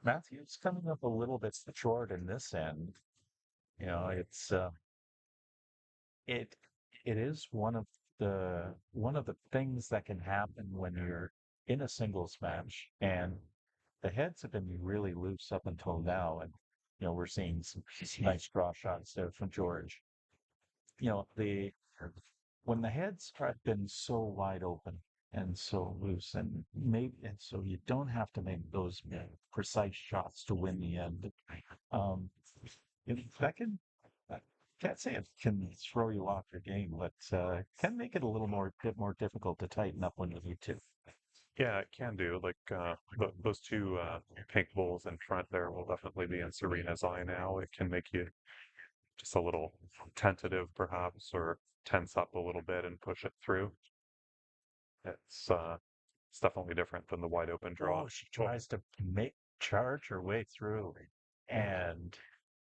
Matthew's coming up a little bit short in this end. It's it it is one of the things that can happen when you're in a singles match, and the heads have been really loose up until now, and we're seeing some nice draw shots there from George. The when the heads have been so wide open and so loose, and so you don't have to make those precise shots to win the end. Um, that can I can't say it can throw you off your game, but can make it a little bit more difficult to tighten up when you need to. Yeah, it can do. Like those two pink bowls in front there will definitely be in Serena's eye now. It can make you just a little tentative, perhaps, or tense up a little bit and push it through. It's definitely different than the wide open draw. Oh, she tries to charge her way through, and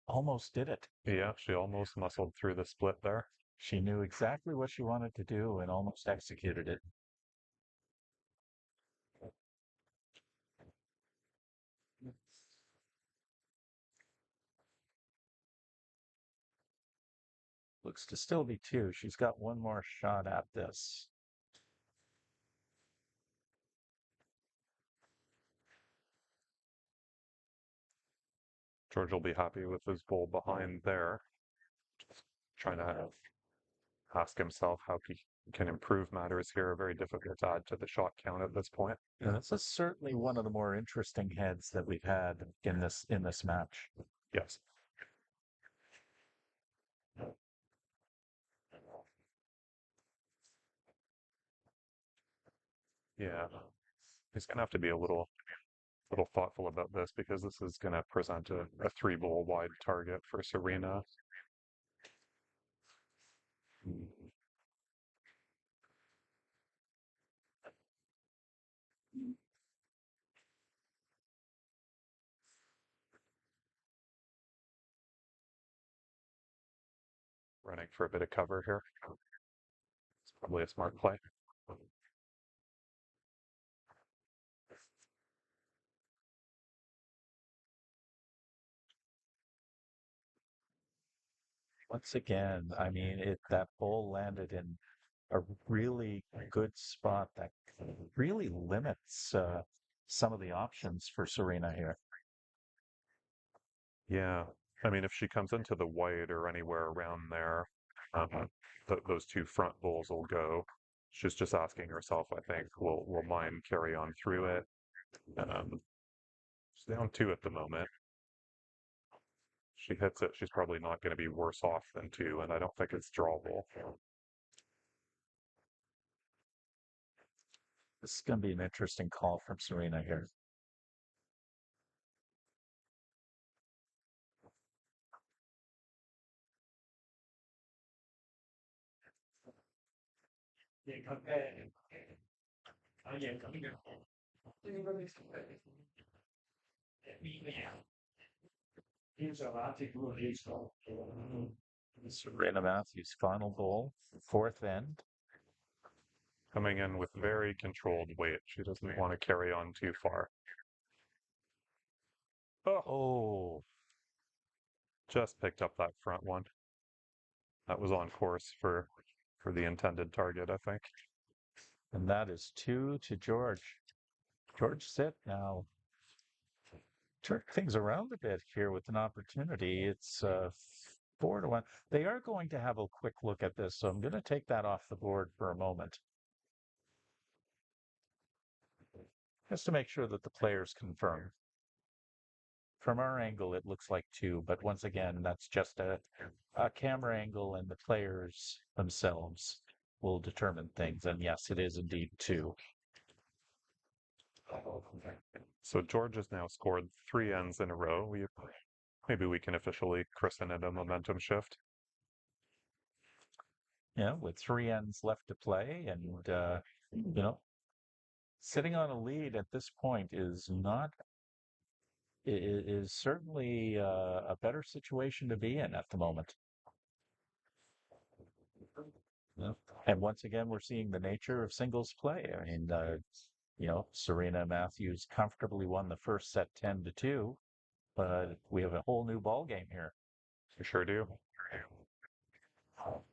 almost did it. Yeah, she almost muscled through the split there. She knew exactly what she wanted to do and almost executed it. Looks to still be two. She's got one more shot at this. George will be happy with his bowl behind there. Just trying to ask himself how he can improve matters here. Very difficult to add to the shot count at this point. Yeah, this is certainly one of the more interesting heads that we've had in this match. Yes. Yeah. He's gonna have to be a little thoughtful about this because this is gonna present a three bowl wide target for Serena. Running for a bit of cover here. It's probably a smart play. Once again, I mean, that ball landed in a really good spot that really limits some of the options for Serena here. Yeah. I mean, if she comes into the white or anywhere around there, those two front bowls will go. She's just asking herself, I think, will mine carry on through it? She's down two at the moment. She hits it, she's probably not going to be worse off than two, and I don't think it's drawable. This is going to be an interesting call from Serena here. Serena Matthews' final bowl, fourth end. Coming in with very controlled weight. She doesn't want to carry on too far. Oh, just picked up that front one. That was on course for the intended target, I think. And that is two to George. George sit now. Turn things around a bit here with an opportunity. It's 4-1. They are going to have a quick look at this, so I'm going to take that off the board for a moment. Just to make sure that the players confirm. from our angle, it looks like two, but once again, that's just a camera angle, and the players themselves will determine things. And yes, it is indeed two. So George has now scored 3 ends in a row. Maybe we can officially christen it a momentum shift. Yeah, with 3 ends left to play, and you know, sitting on a lead at this point is not is certainly a better situation to be in at the moment. Yeah. And once again, we're seeing the nature of singles play. I mean, Serena Matthews comfortably won the first set 10-2, but we have a whole new ball game here. We sure do. Of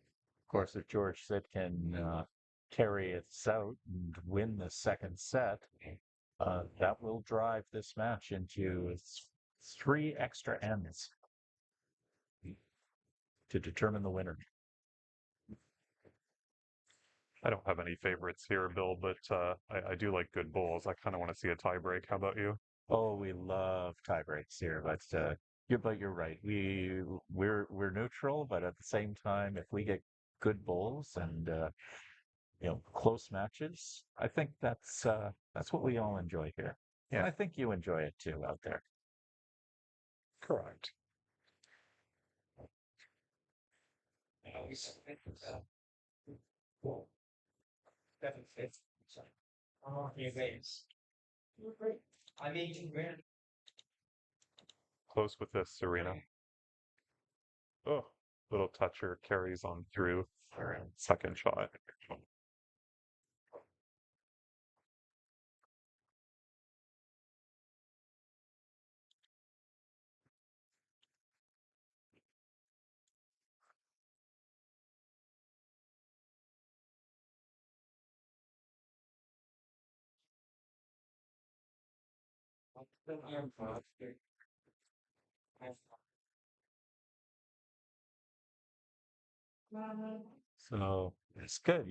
course, if George Sid can carry it out and win the second set, that will drive this match into 3 extra ends to determine the winner. I don't have any favorites here, Bill, but I do like good bowls. I kind of want to see a tie break. How about you? Oh, we love tie breaks here, but you're right. We're neutral, but at the same time, if we get good bowls and close matches, I think that's what we all enjoy here. Yeah. And I think you enjoy it too out there. Correct. Close with this, Serena. Oh, little toucher carries on through. Second shot. So it's good,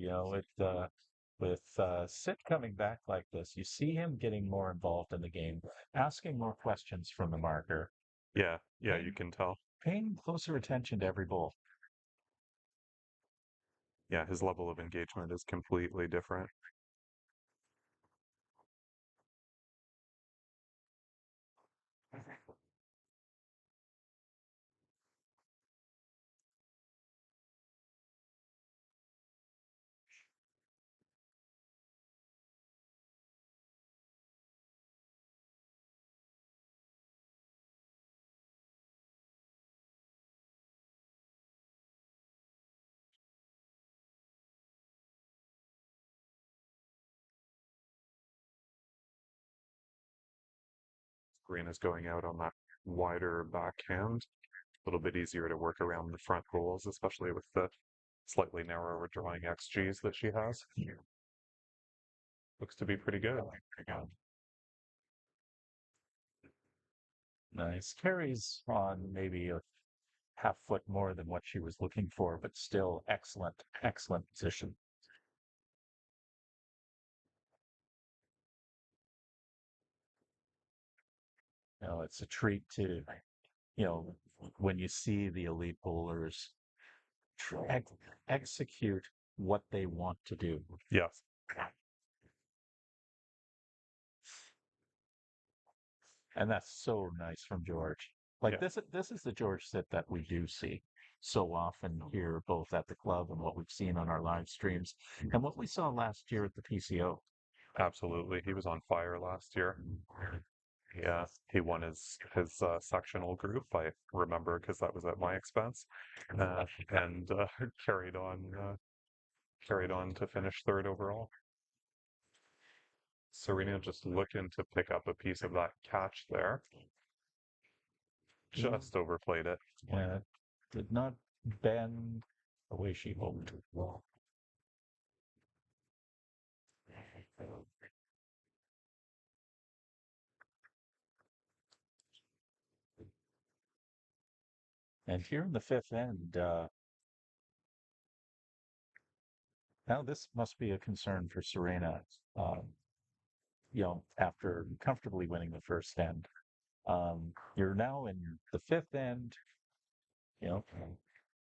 with Sid coming back like this, you see him getting more involved in the game, asking more questions from the marker, Yeah, you can tell. paying closer attention to every ball. Yeah, his level of engagement is completely different. Green is going out on that wider backhand. A little bit easier to work around the front holes, especially with the slightly narrower drawing XGs that she has. Looks to be pretty good. Nice. Carries on maybe a half foot more than what she was looking for, but still excellent, excellent position. It's a treat to, when you see the elite bowlers execute what they want to do. Yes. And that's so nice from George. Like this is the George Sit that we do see so often here, both at the club and what we've seen on our live streams, and what we saw last year at the PCO. Absolutely. He was on fire last year. Yeah, he won his sectional group. I remember because that was at my expense, and carried on to finish third overall. Serena just looking to pick up a piece of that catch there. Just overplayed it. Yeah, did not bend the way she hoped. And here in the fifth end, now this must be a concern for Serena. After comfortably winning the first end, You're now in the fifth end, you know,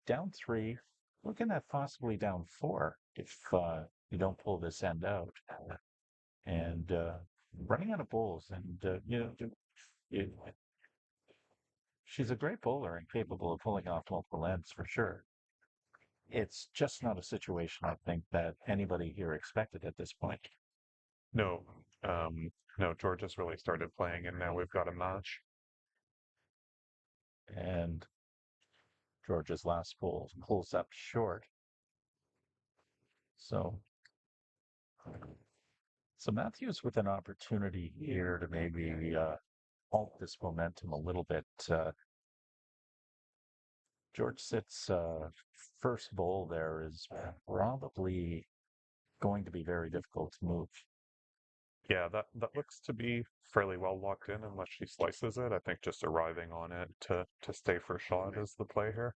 down 3, looking at possibly down 4 if you don't pull this end out, and running out of bowls. And it, she's a great bowler and capable of pulling off multiple ends for sure. It's just not a situation I think that anybody here expected at this point. No, no, Georgia's really started playing, and now we've got a match. And Georgia's last pulls up short. So Matthews with an opportunity here to maybe halt this momentum a little bit. George Sitt's first bowl there is probably going to be very difficult to move. Yeah, that looks to be fairly well locked in unless she slices it. I think just arriving on it to stay for shot is the play here.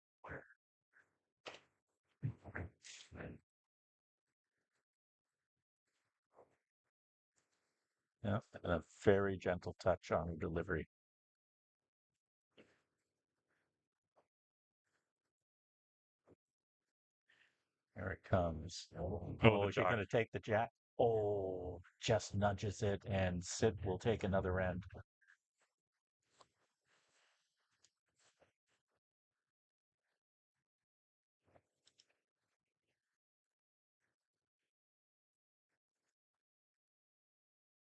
Yeah, and a very gentle touch on her delivery. There it comes. Oh, you're going to take the jack. Oh, just nudges it, and Sid will take another end.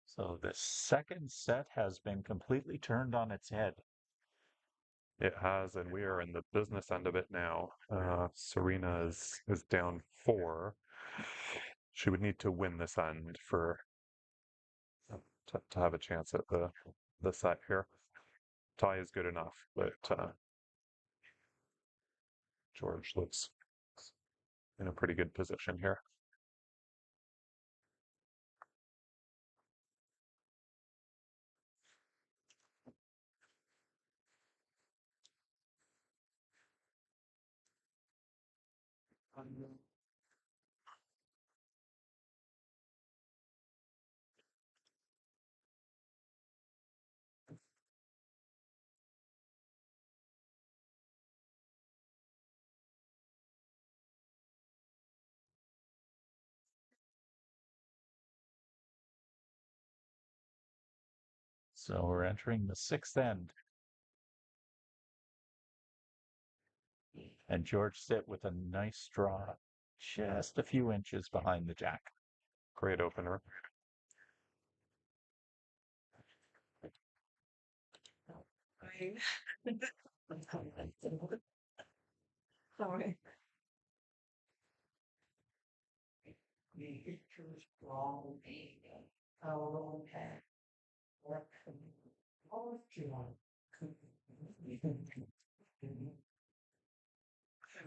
So the second set has been completely turned on its head. It has, and we are in the business end of it now. Serena is down 4. She would need to win this end for to have a chance at the set here. Tie is good enough, but George looks in a pretty good position here. So we're entering the sixth end. And George Sit with a nice draw, just a few inches behind the jack. Great opener. Sorry.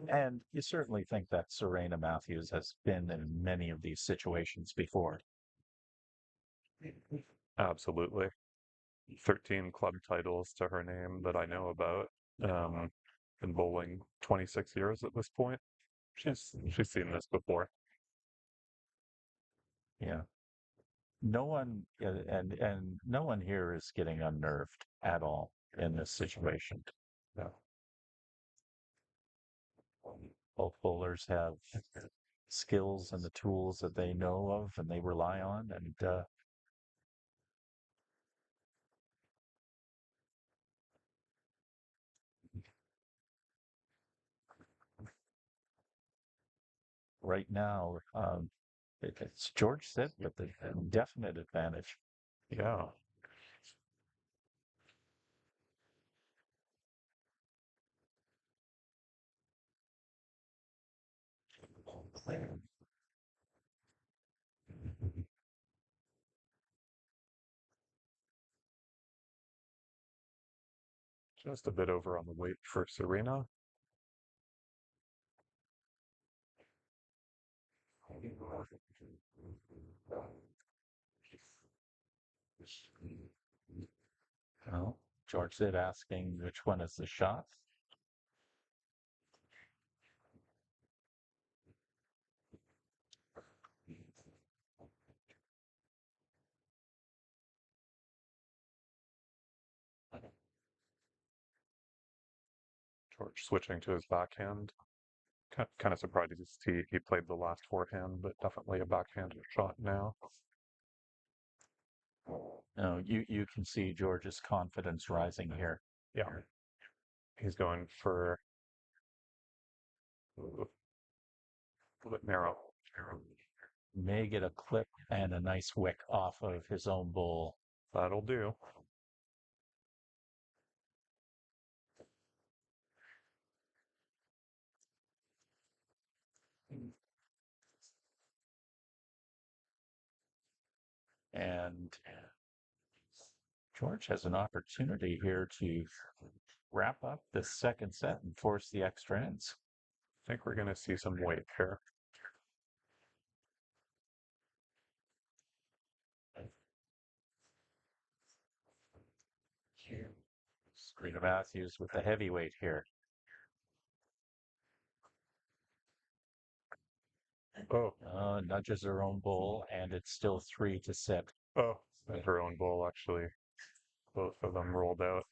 And you certainly think that Serena Matthews has been in many of these situations before. Absolutely. 13 club titles to her name that I know about. Been bowling 26 years at this point. She's seen this before. Yeah. No one and no one here is getting unnerved at all in this situation. No. Both bowlers have skills and the tools that they know of and they rely on, and right now it's George Sit with the definite advantage. Yeah. Just a bit over on the weight for Serena. Well, George Sit asking which one is the shot. George switching to his backhand. Kind of surprised to see he played the last forehand, but definitely a backhand shot now. No, you can see George's confidence rising here. Yeah. He's going for a little bit narrow. May get a clip and a nice wick off of his own bowl. That'll do. And George has an opportunity here to wrap up the second set and force the extra ends. I think we're going to see some weight here. Serena Matthews with the heavyweight here. Nudges her own bowl, and it's still 3 to Sept. And her own bowl, actually. Both of them rolled out.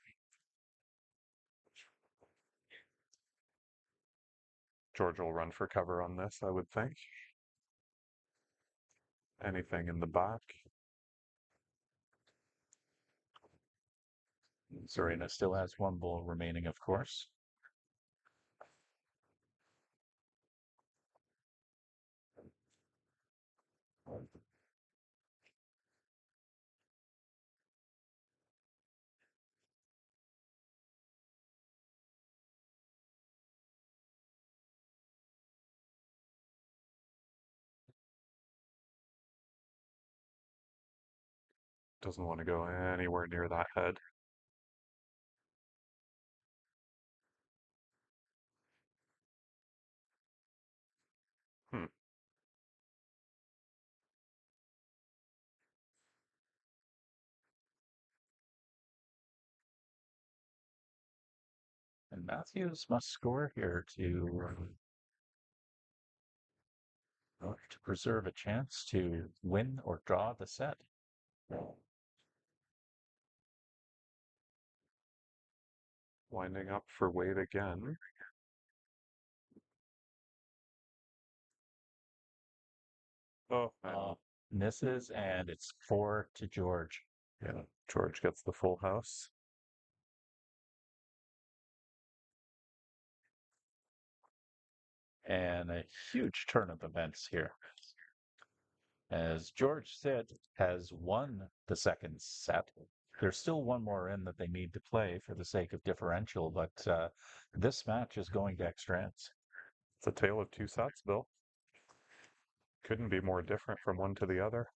George will run for cover on this, I would think. Anything in the back? Serena still has one bowl remaining, of course. Doesn't want to go anywhere near that head. And Matthews must score here to preserve a chance to win or draw the set. Winding up for weight again. Misses, and it's 4 to George. Yeah, George gets the full house. And a huge turn of events here. As George said, has won the second set. There's still one more in that they need to play for the sake of differential, but this match is going to extra ends. It's a tale of two sets, Bill. Couldn't be more different from one to the other.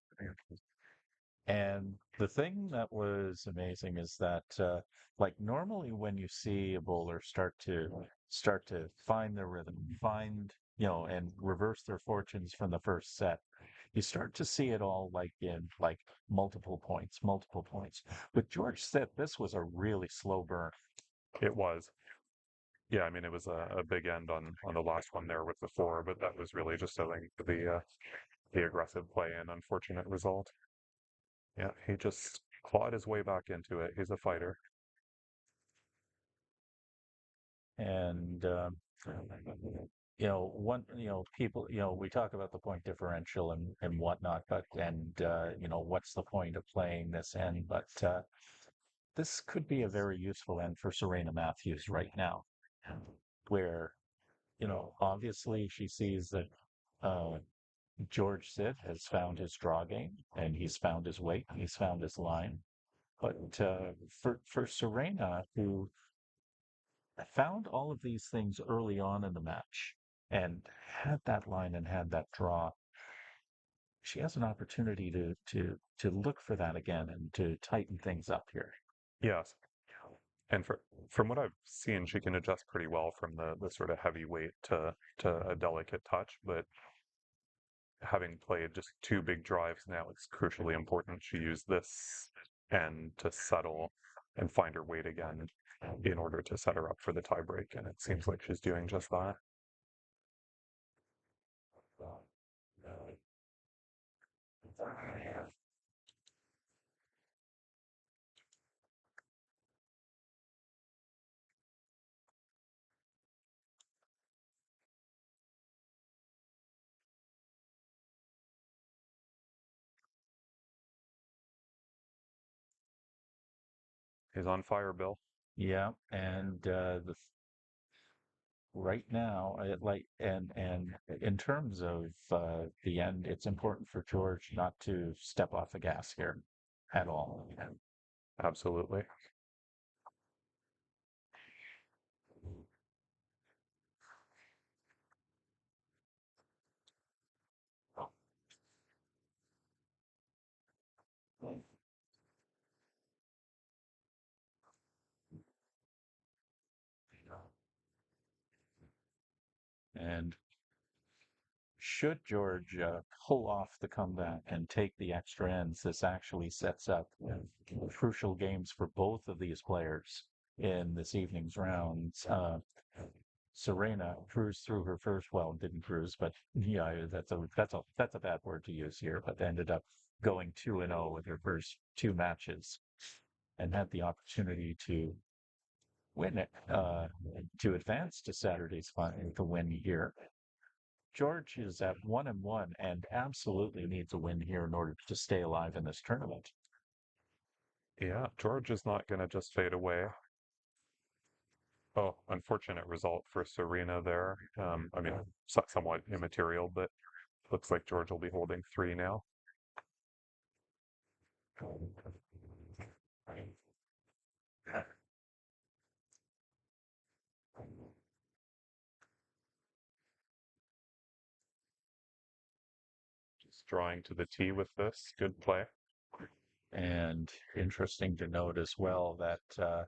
And the thing that was amazing is that, like normally when you see a bowler start to find their rhythm, and reverse their fortunes from the first set, you start to see it all like in like multiple points. But George said this was a really slow burn. It was. Yeah, I mean, it was a big end on the last one there with the 4, but that was really just owing to the aggressive play and unfortunate result. Yeah, he just clawed his way back into it. He's a fighter. And people, we talk about the point differential and whatnot, but what's the point of playing this end? But this could be a very useful end for Serena Matthews right now, where obviously she sees that George Sid has found his draw game and he's found his weight, he's found his line. But for Serena, who found all of these things early on in the match and had that line and had that draw, she has an opportunity to look for that again and to tighten things up here. Yes. And from what I've seen, she can adjust pretty well from the sort of heavyweight to a delicate touch. But having played just 2 big drives now, it's crucially important she use this end to settle and find her weight again in order to set her up for the tiebreak. And it seems like she's doing just that. He's on fire, Bill. Yeah, and right now, and in terms of the end, it's important for George not to step off the gas here at all. Absolutely. And should George pull off the comeback and take the extra ends, this actually sets up crucial games for both of these players in this evening's rounds. Serena cruised through her first, well, didn't cruise, but yeah, that's a bad word to use here, but ended up going 2-0 with her first two matches and had the opportunity to win it, to advance to Saturday's final to win here. George is at 1-1 and absolutely needs a win here in order to stay alive in this tournament. Yeah, George is not going to just fade away. Oh, unfortunate result for Serena there. I mean, somewhat immaterial, but looks like George will be holding 3 now. Just drawing to the tee with this. Good play. And interesting to note as well that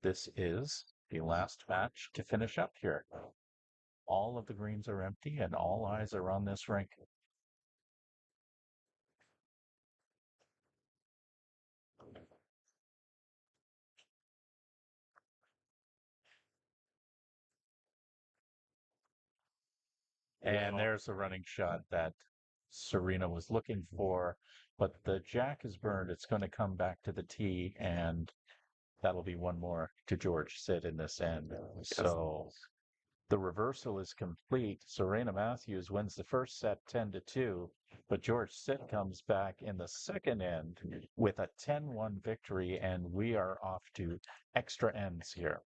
this is the last match to finish up here. All of the greens are empty and all eyes are on this rink. And there's a running shot that Serena was looking for, but the jack is burned. It's going to come back to the tee, and that'll be one more to George Sid in this end. So the reversal is complete. Serena Matthews wins the first set 10-2, but George Sid comes back in the second end with a 10-1 victory, and we are off to extra ends here.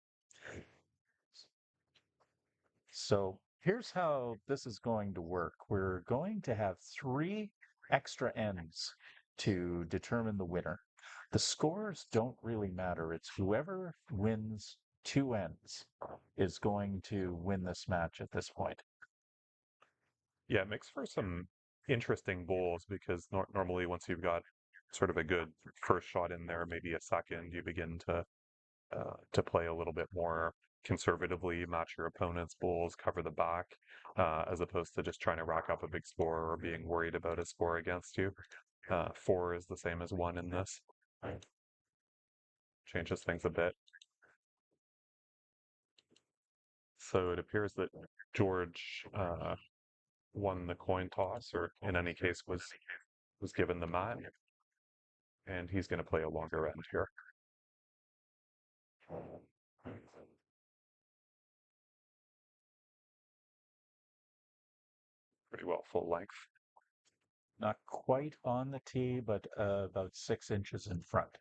So here's how this is going to work. We're going to have 3 extra ends to determine the winner. The scores don't really matter. It's whoever wins 2 ends is going to win this match at this point. Yeah, it makes for some interesting bowls because normally once you've got sort of a good first shot in there, maybe a second, you begin to play a little bit more conservatively, match your opponent's bowls, cover the back, as opposed to just trying to rack up a big score or being worried about a score against you. 4 is the same as 1 in this. Changes things a bit. So it appears that George won the coin toss, or in any case was given the mat, and he's going to play a longer end here. Pretty well full length. Not quite on the tee, but about 6 inches in front.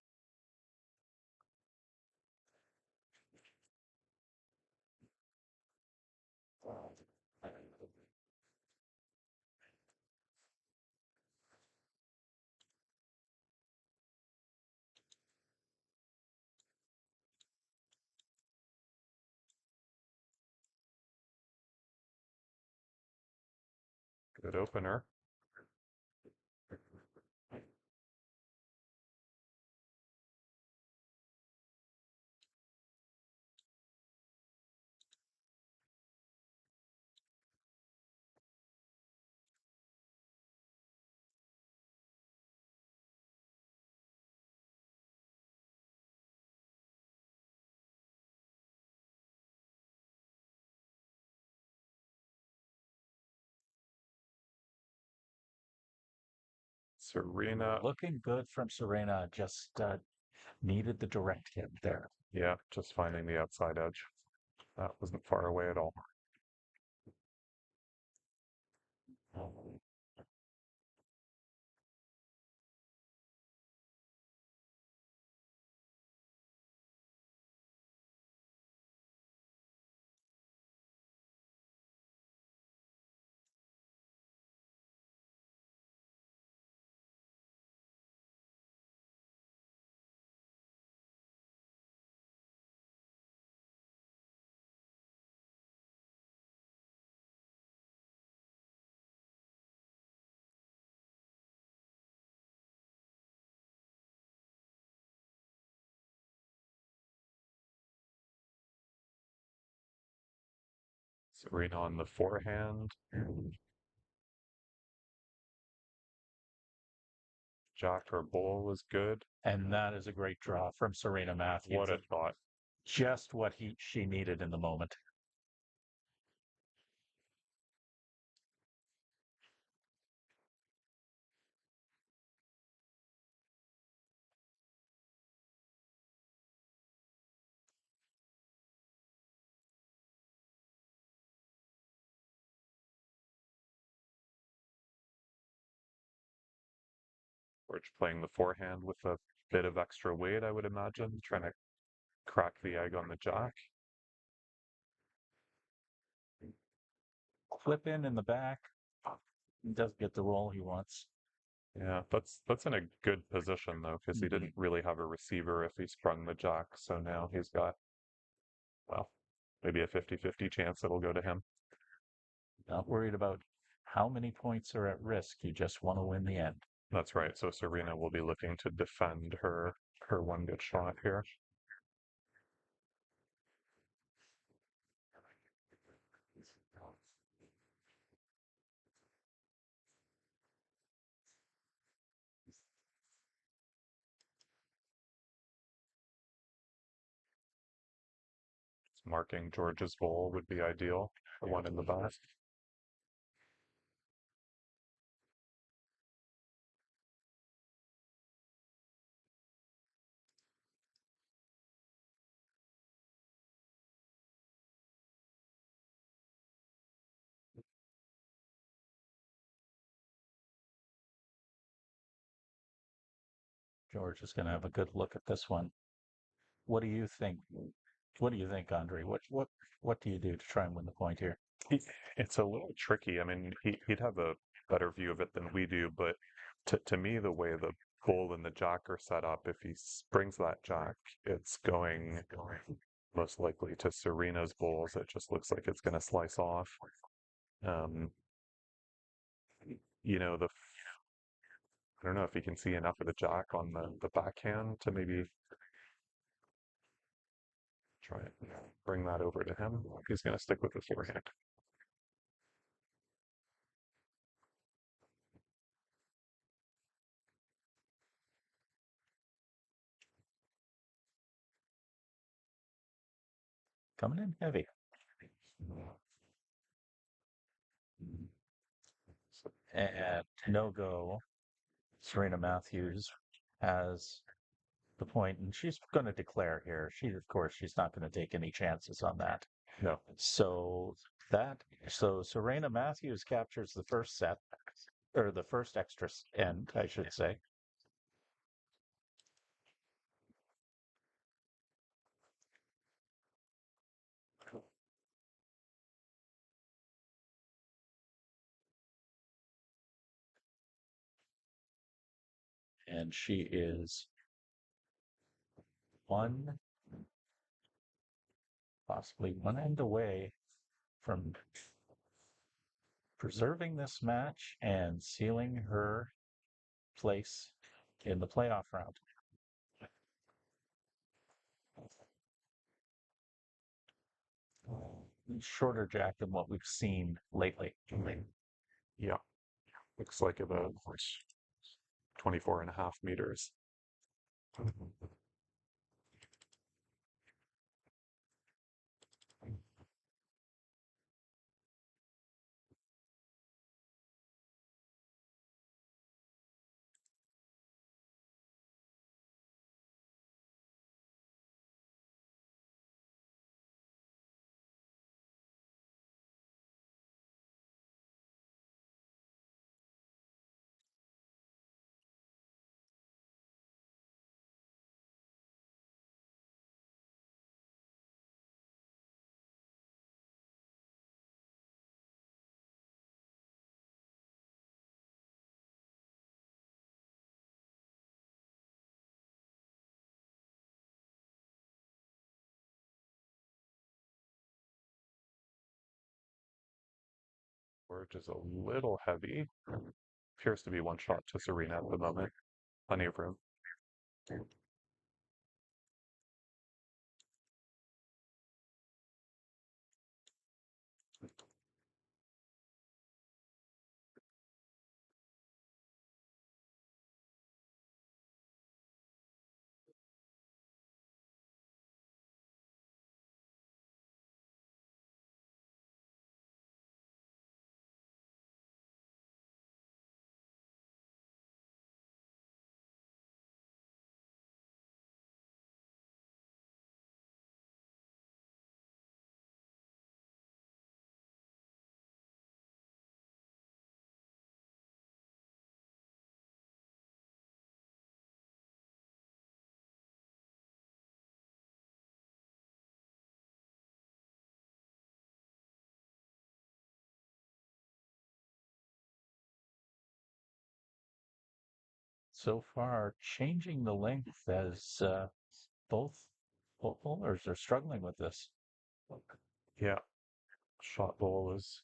Good opener. Serena. Looking good from Serena, just needed the direct hit there. Yeah, just finding the outside edge. That wasn't far away at all. Serena on the forehand. Jack or bull was good. And that is a great draw from Serena Matthews. What a thought. Just what she needed in the moment. George playing the forehand with a bit of extra weight, I would imagine, trying to crack the egg on the jack. Clip in the back. Doesn't get the roll he wants. Yeah, that's in a good position though, because he didn't really have a receiver if he sprung the jack. So now he's got, well, maybe a 50-50 chance it'll go to him. Not worried about how many points are at risk. You just want to win the end. That's right. So Serena will be looking to defend her one good shot here. Marking George's bowl would be ideal, the one in the back. George is going to have a good look at this one. What do you think? What do you think, Andre? What do you do to try and win the point here? It's a little tricky. I mean, he'd have a better view of it than we do, but to me, the way the bull and the jack are set up, if he springs that jack, it's going most likely to Serena's bulls. It just looks like it's going to slice off. You know, I don't know if he can see enough of the jack on the backhand to maybe try and bring that over to him. He's going to stick with the forehand. Coming in heavy. And no go. Serena Matthews has the point, and she's going to declare here. Of course, she's not going to take any chances on that. No. So Serena Matthews captures the first set, or the first extra end, I should say. And she is possibly one end away from preserving this match and sealing her place in the playoff round. Shorter jack than what we've seen lately. Yeah. Looks like about 24.5 meters. George is a little heavy. Appears to be one shot to Serena at the moment. Plenty of room. so far changing the length as both bowlers are struggling with this. Yeah, shot ball is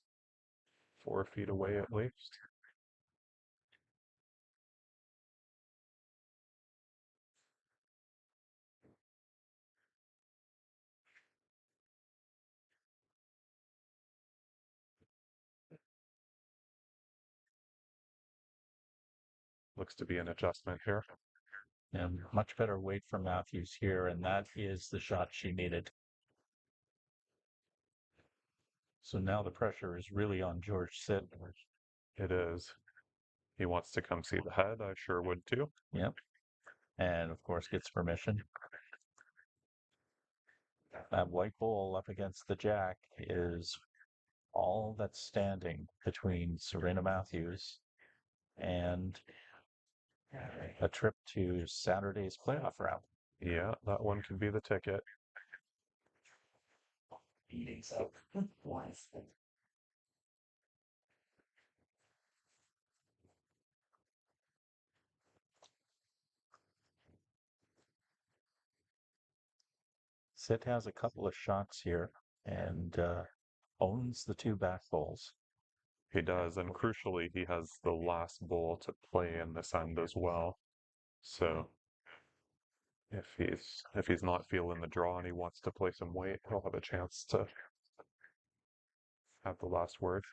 4 feet away at least. Looks to be an adjustment here. And much better weight for Matthews here, and that is the shot she needed. So now the pressure is really on George Sid. It is. He wants to come see the head. I sure would too. Yep. And of course gets permission. That white ball up against the jack is all that's standing between Serena Matthews and a trip to Saturday's playoff round. Yeah, that one could be the ticket. Sid has a couple of shots here and owns the two back bowls. He does, and crucially, he has the last bowl to play in this end as well. So if he's not feeling the draw and he wants to play some weight, he'll have a chance to have the last word.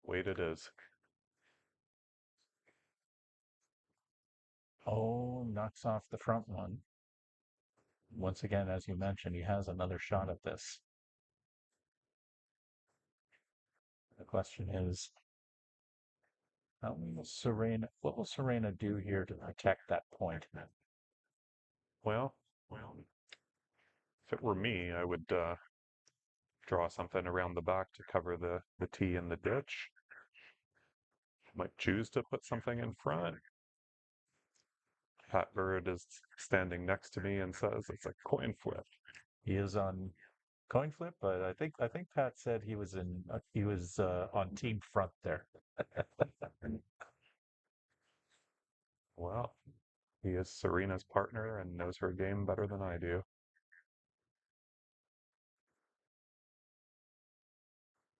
Weight it is. Oh, knocks off the front one. Once again, as you mentioned, he has another shot at this. The question is, what will Serena do here to protect that point? Well, if it were me, I would draw something around the back to cover the tee in the ditch. Might choose to put something in front. Pat Bird is standing next to me and says it's a coin flip. He is on coin flip, but I think Pat said he was on team front there. Well, he is Serena's partner and knows her game better than I do.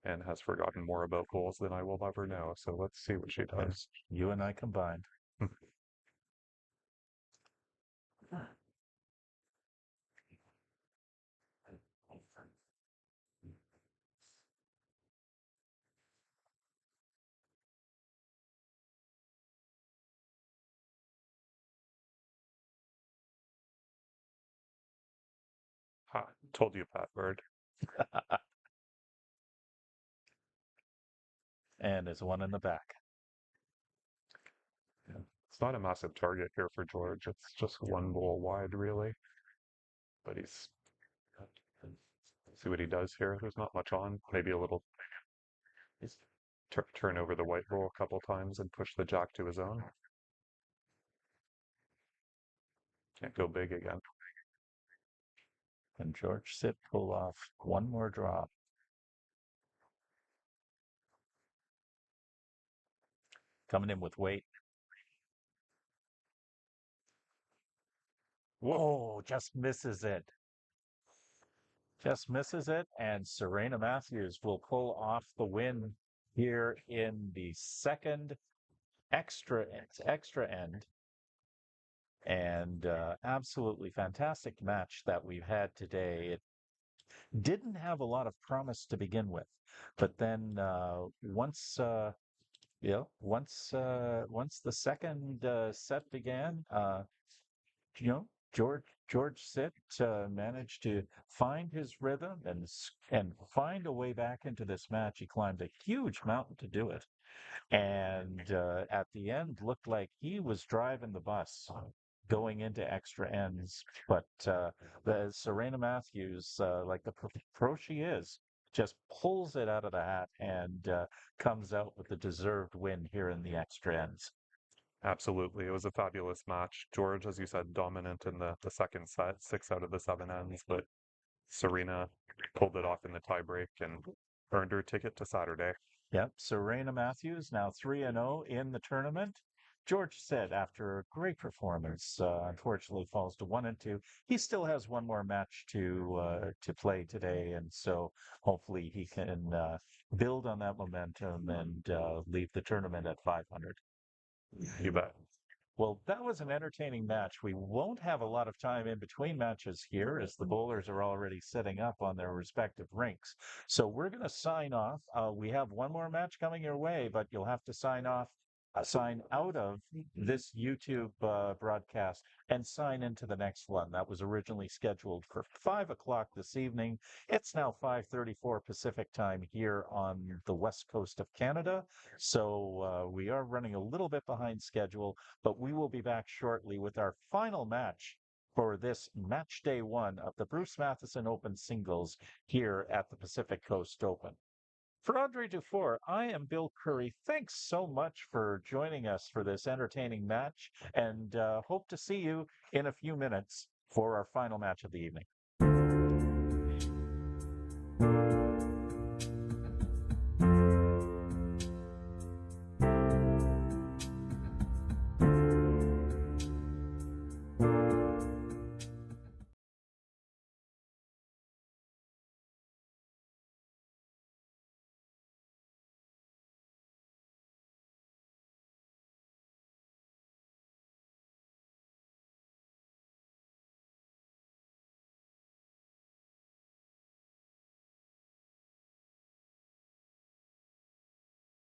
And has forgotten more about goals than I will ever know. So let's see what she does. You and I combined. Ha, told you, Pat Bird. And there's one in the back. Yeah. It's not a massive target here for George. It's just one ball wide, really. But he's see what he does here. There's not much on. Maybe a little. He's turn over the white ball a couple times and push the jack to his own. Can't go big again. And George Sid pull off one more drop. Coming in with weight. Whoa, just misses it. Just misses it, and Serena Matthews will pull off the win here in the second extra end. And absolutely fantastic match that we've had today. It didn't have a lot of promise to begin with, but then once the second set began, George Sit managed to find his rhythm and find a way back into this match. He climbed a huge mountain to do it, and at the end looked like he was driving the bus going into extra ends. But the Serena Matthews, like the pro she is, just pulls it out of the hat and comes out with the deserved win here in the extra ends. Absolutely. It was a fabulous match. George, as you said, dominant in the second set, 6 out of the 7 ends, but Serena pulled it off in the tiebreak and earned her ticket to Saturday. Yep, Serena Matthews now 3-0 in the tournament. George said after a great performance, unfortunately falls to 1-2. He still has one more match to play today, and so hopefully he can build on that momentum and leave the tournament at 500. You bet. Well, that was an entertaining match. We won't have a lot of time in between matches here as the bowlers are already setting up on their respective rinks. So we're going to sign off. We have one more match coming your way, but you'll have to sign out of this YouTube broadcast and sign into the next one. That was originally scheduled for 5 o'clock this evening. It's now 5:34 Pacific time here on the west coast of Canada. So we are running a little bit behind schedule, but we will be back shortly with our final match for this match day 1 of the Bruce Matheson Open Singles here at the Pacific Coast Open. For Andre Dufour, I am Bill Curry. Thanks so much for joining us for this entertaining match, and hope to see you in a few minutes for our final match of the evening.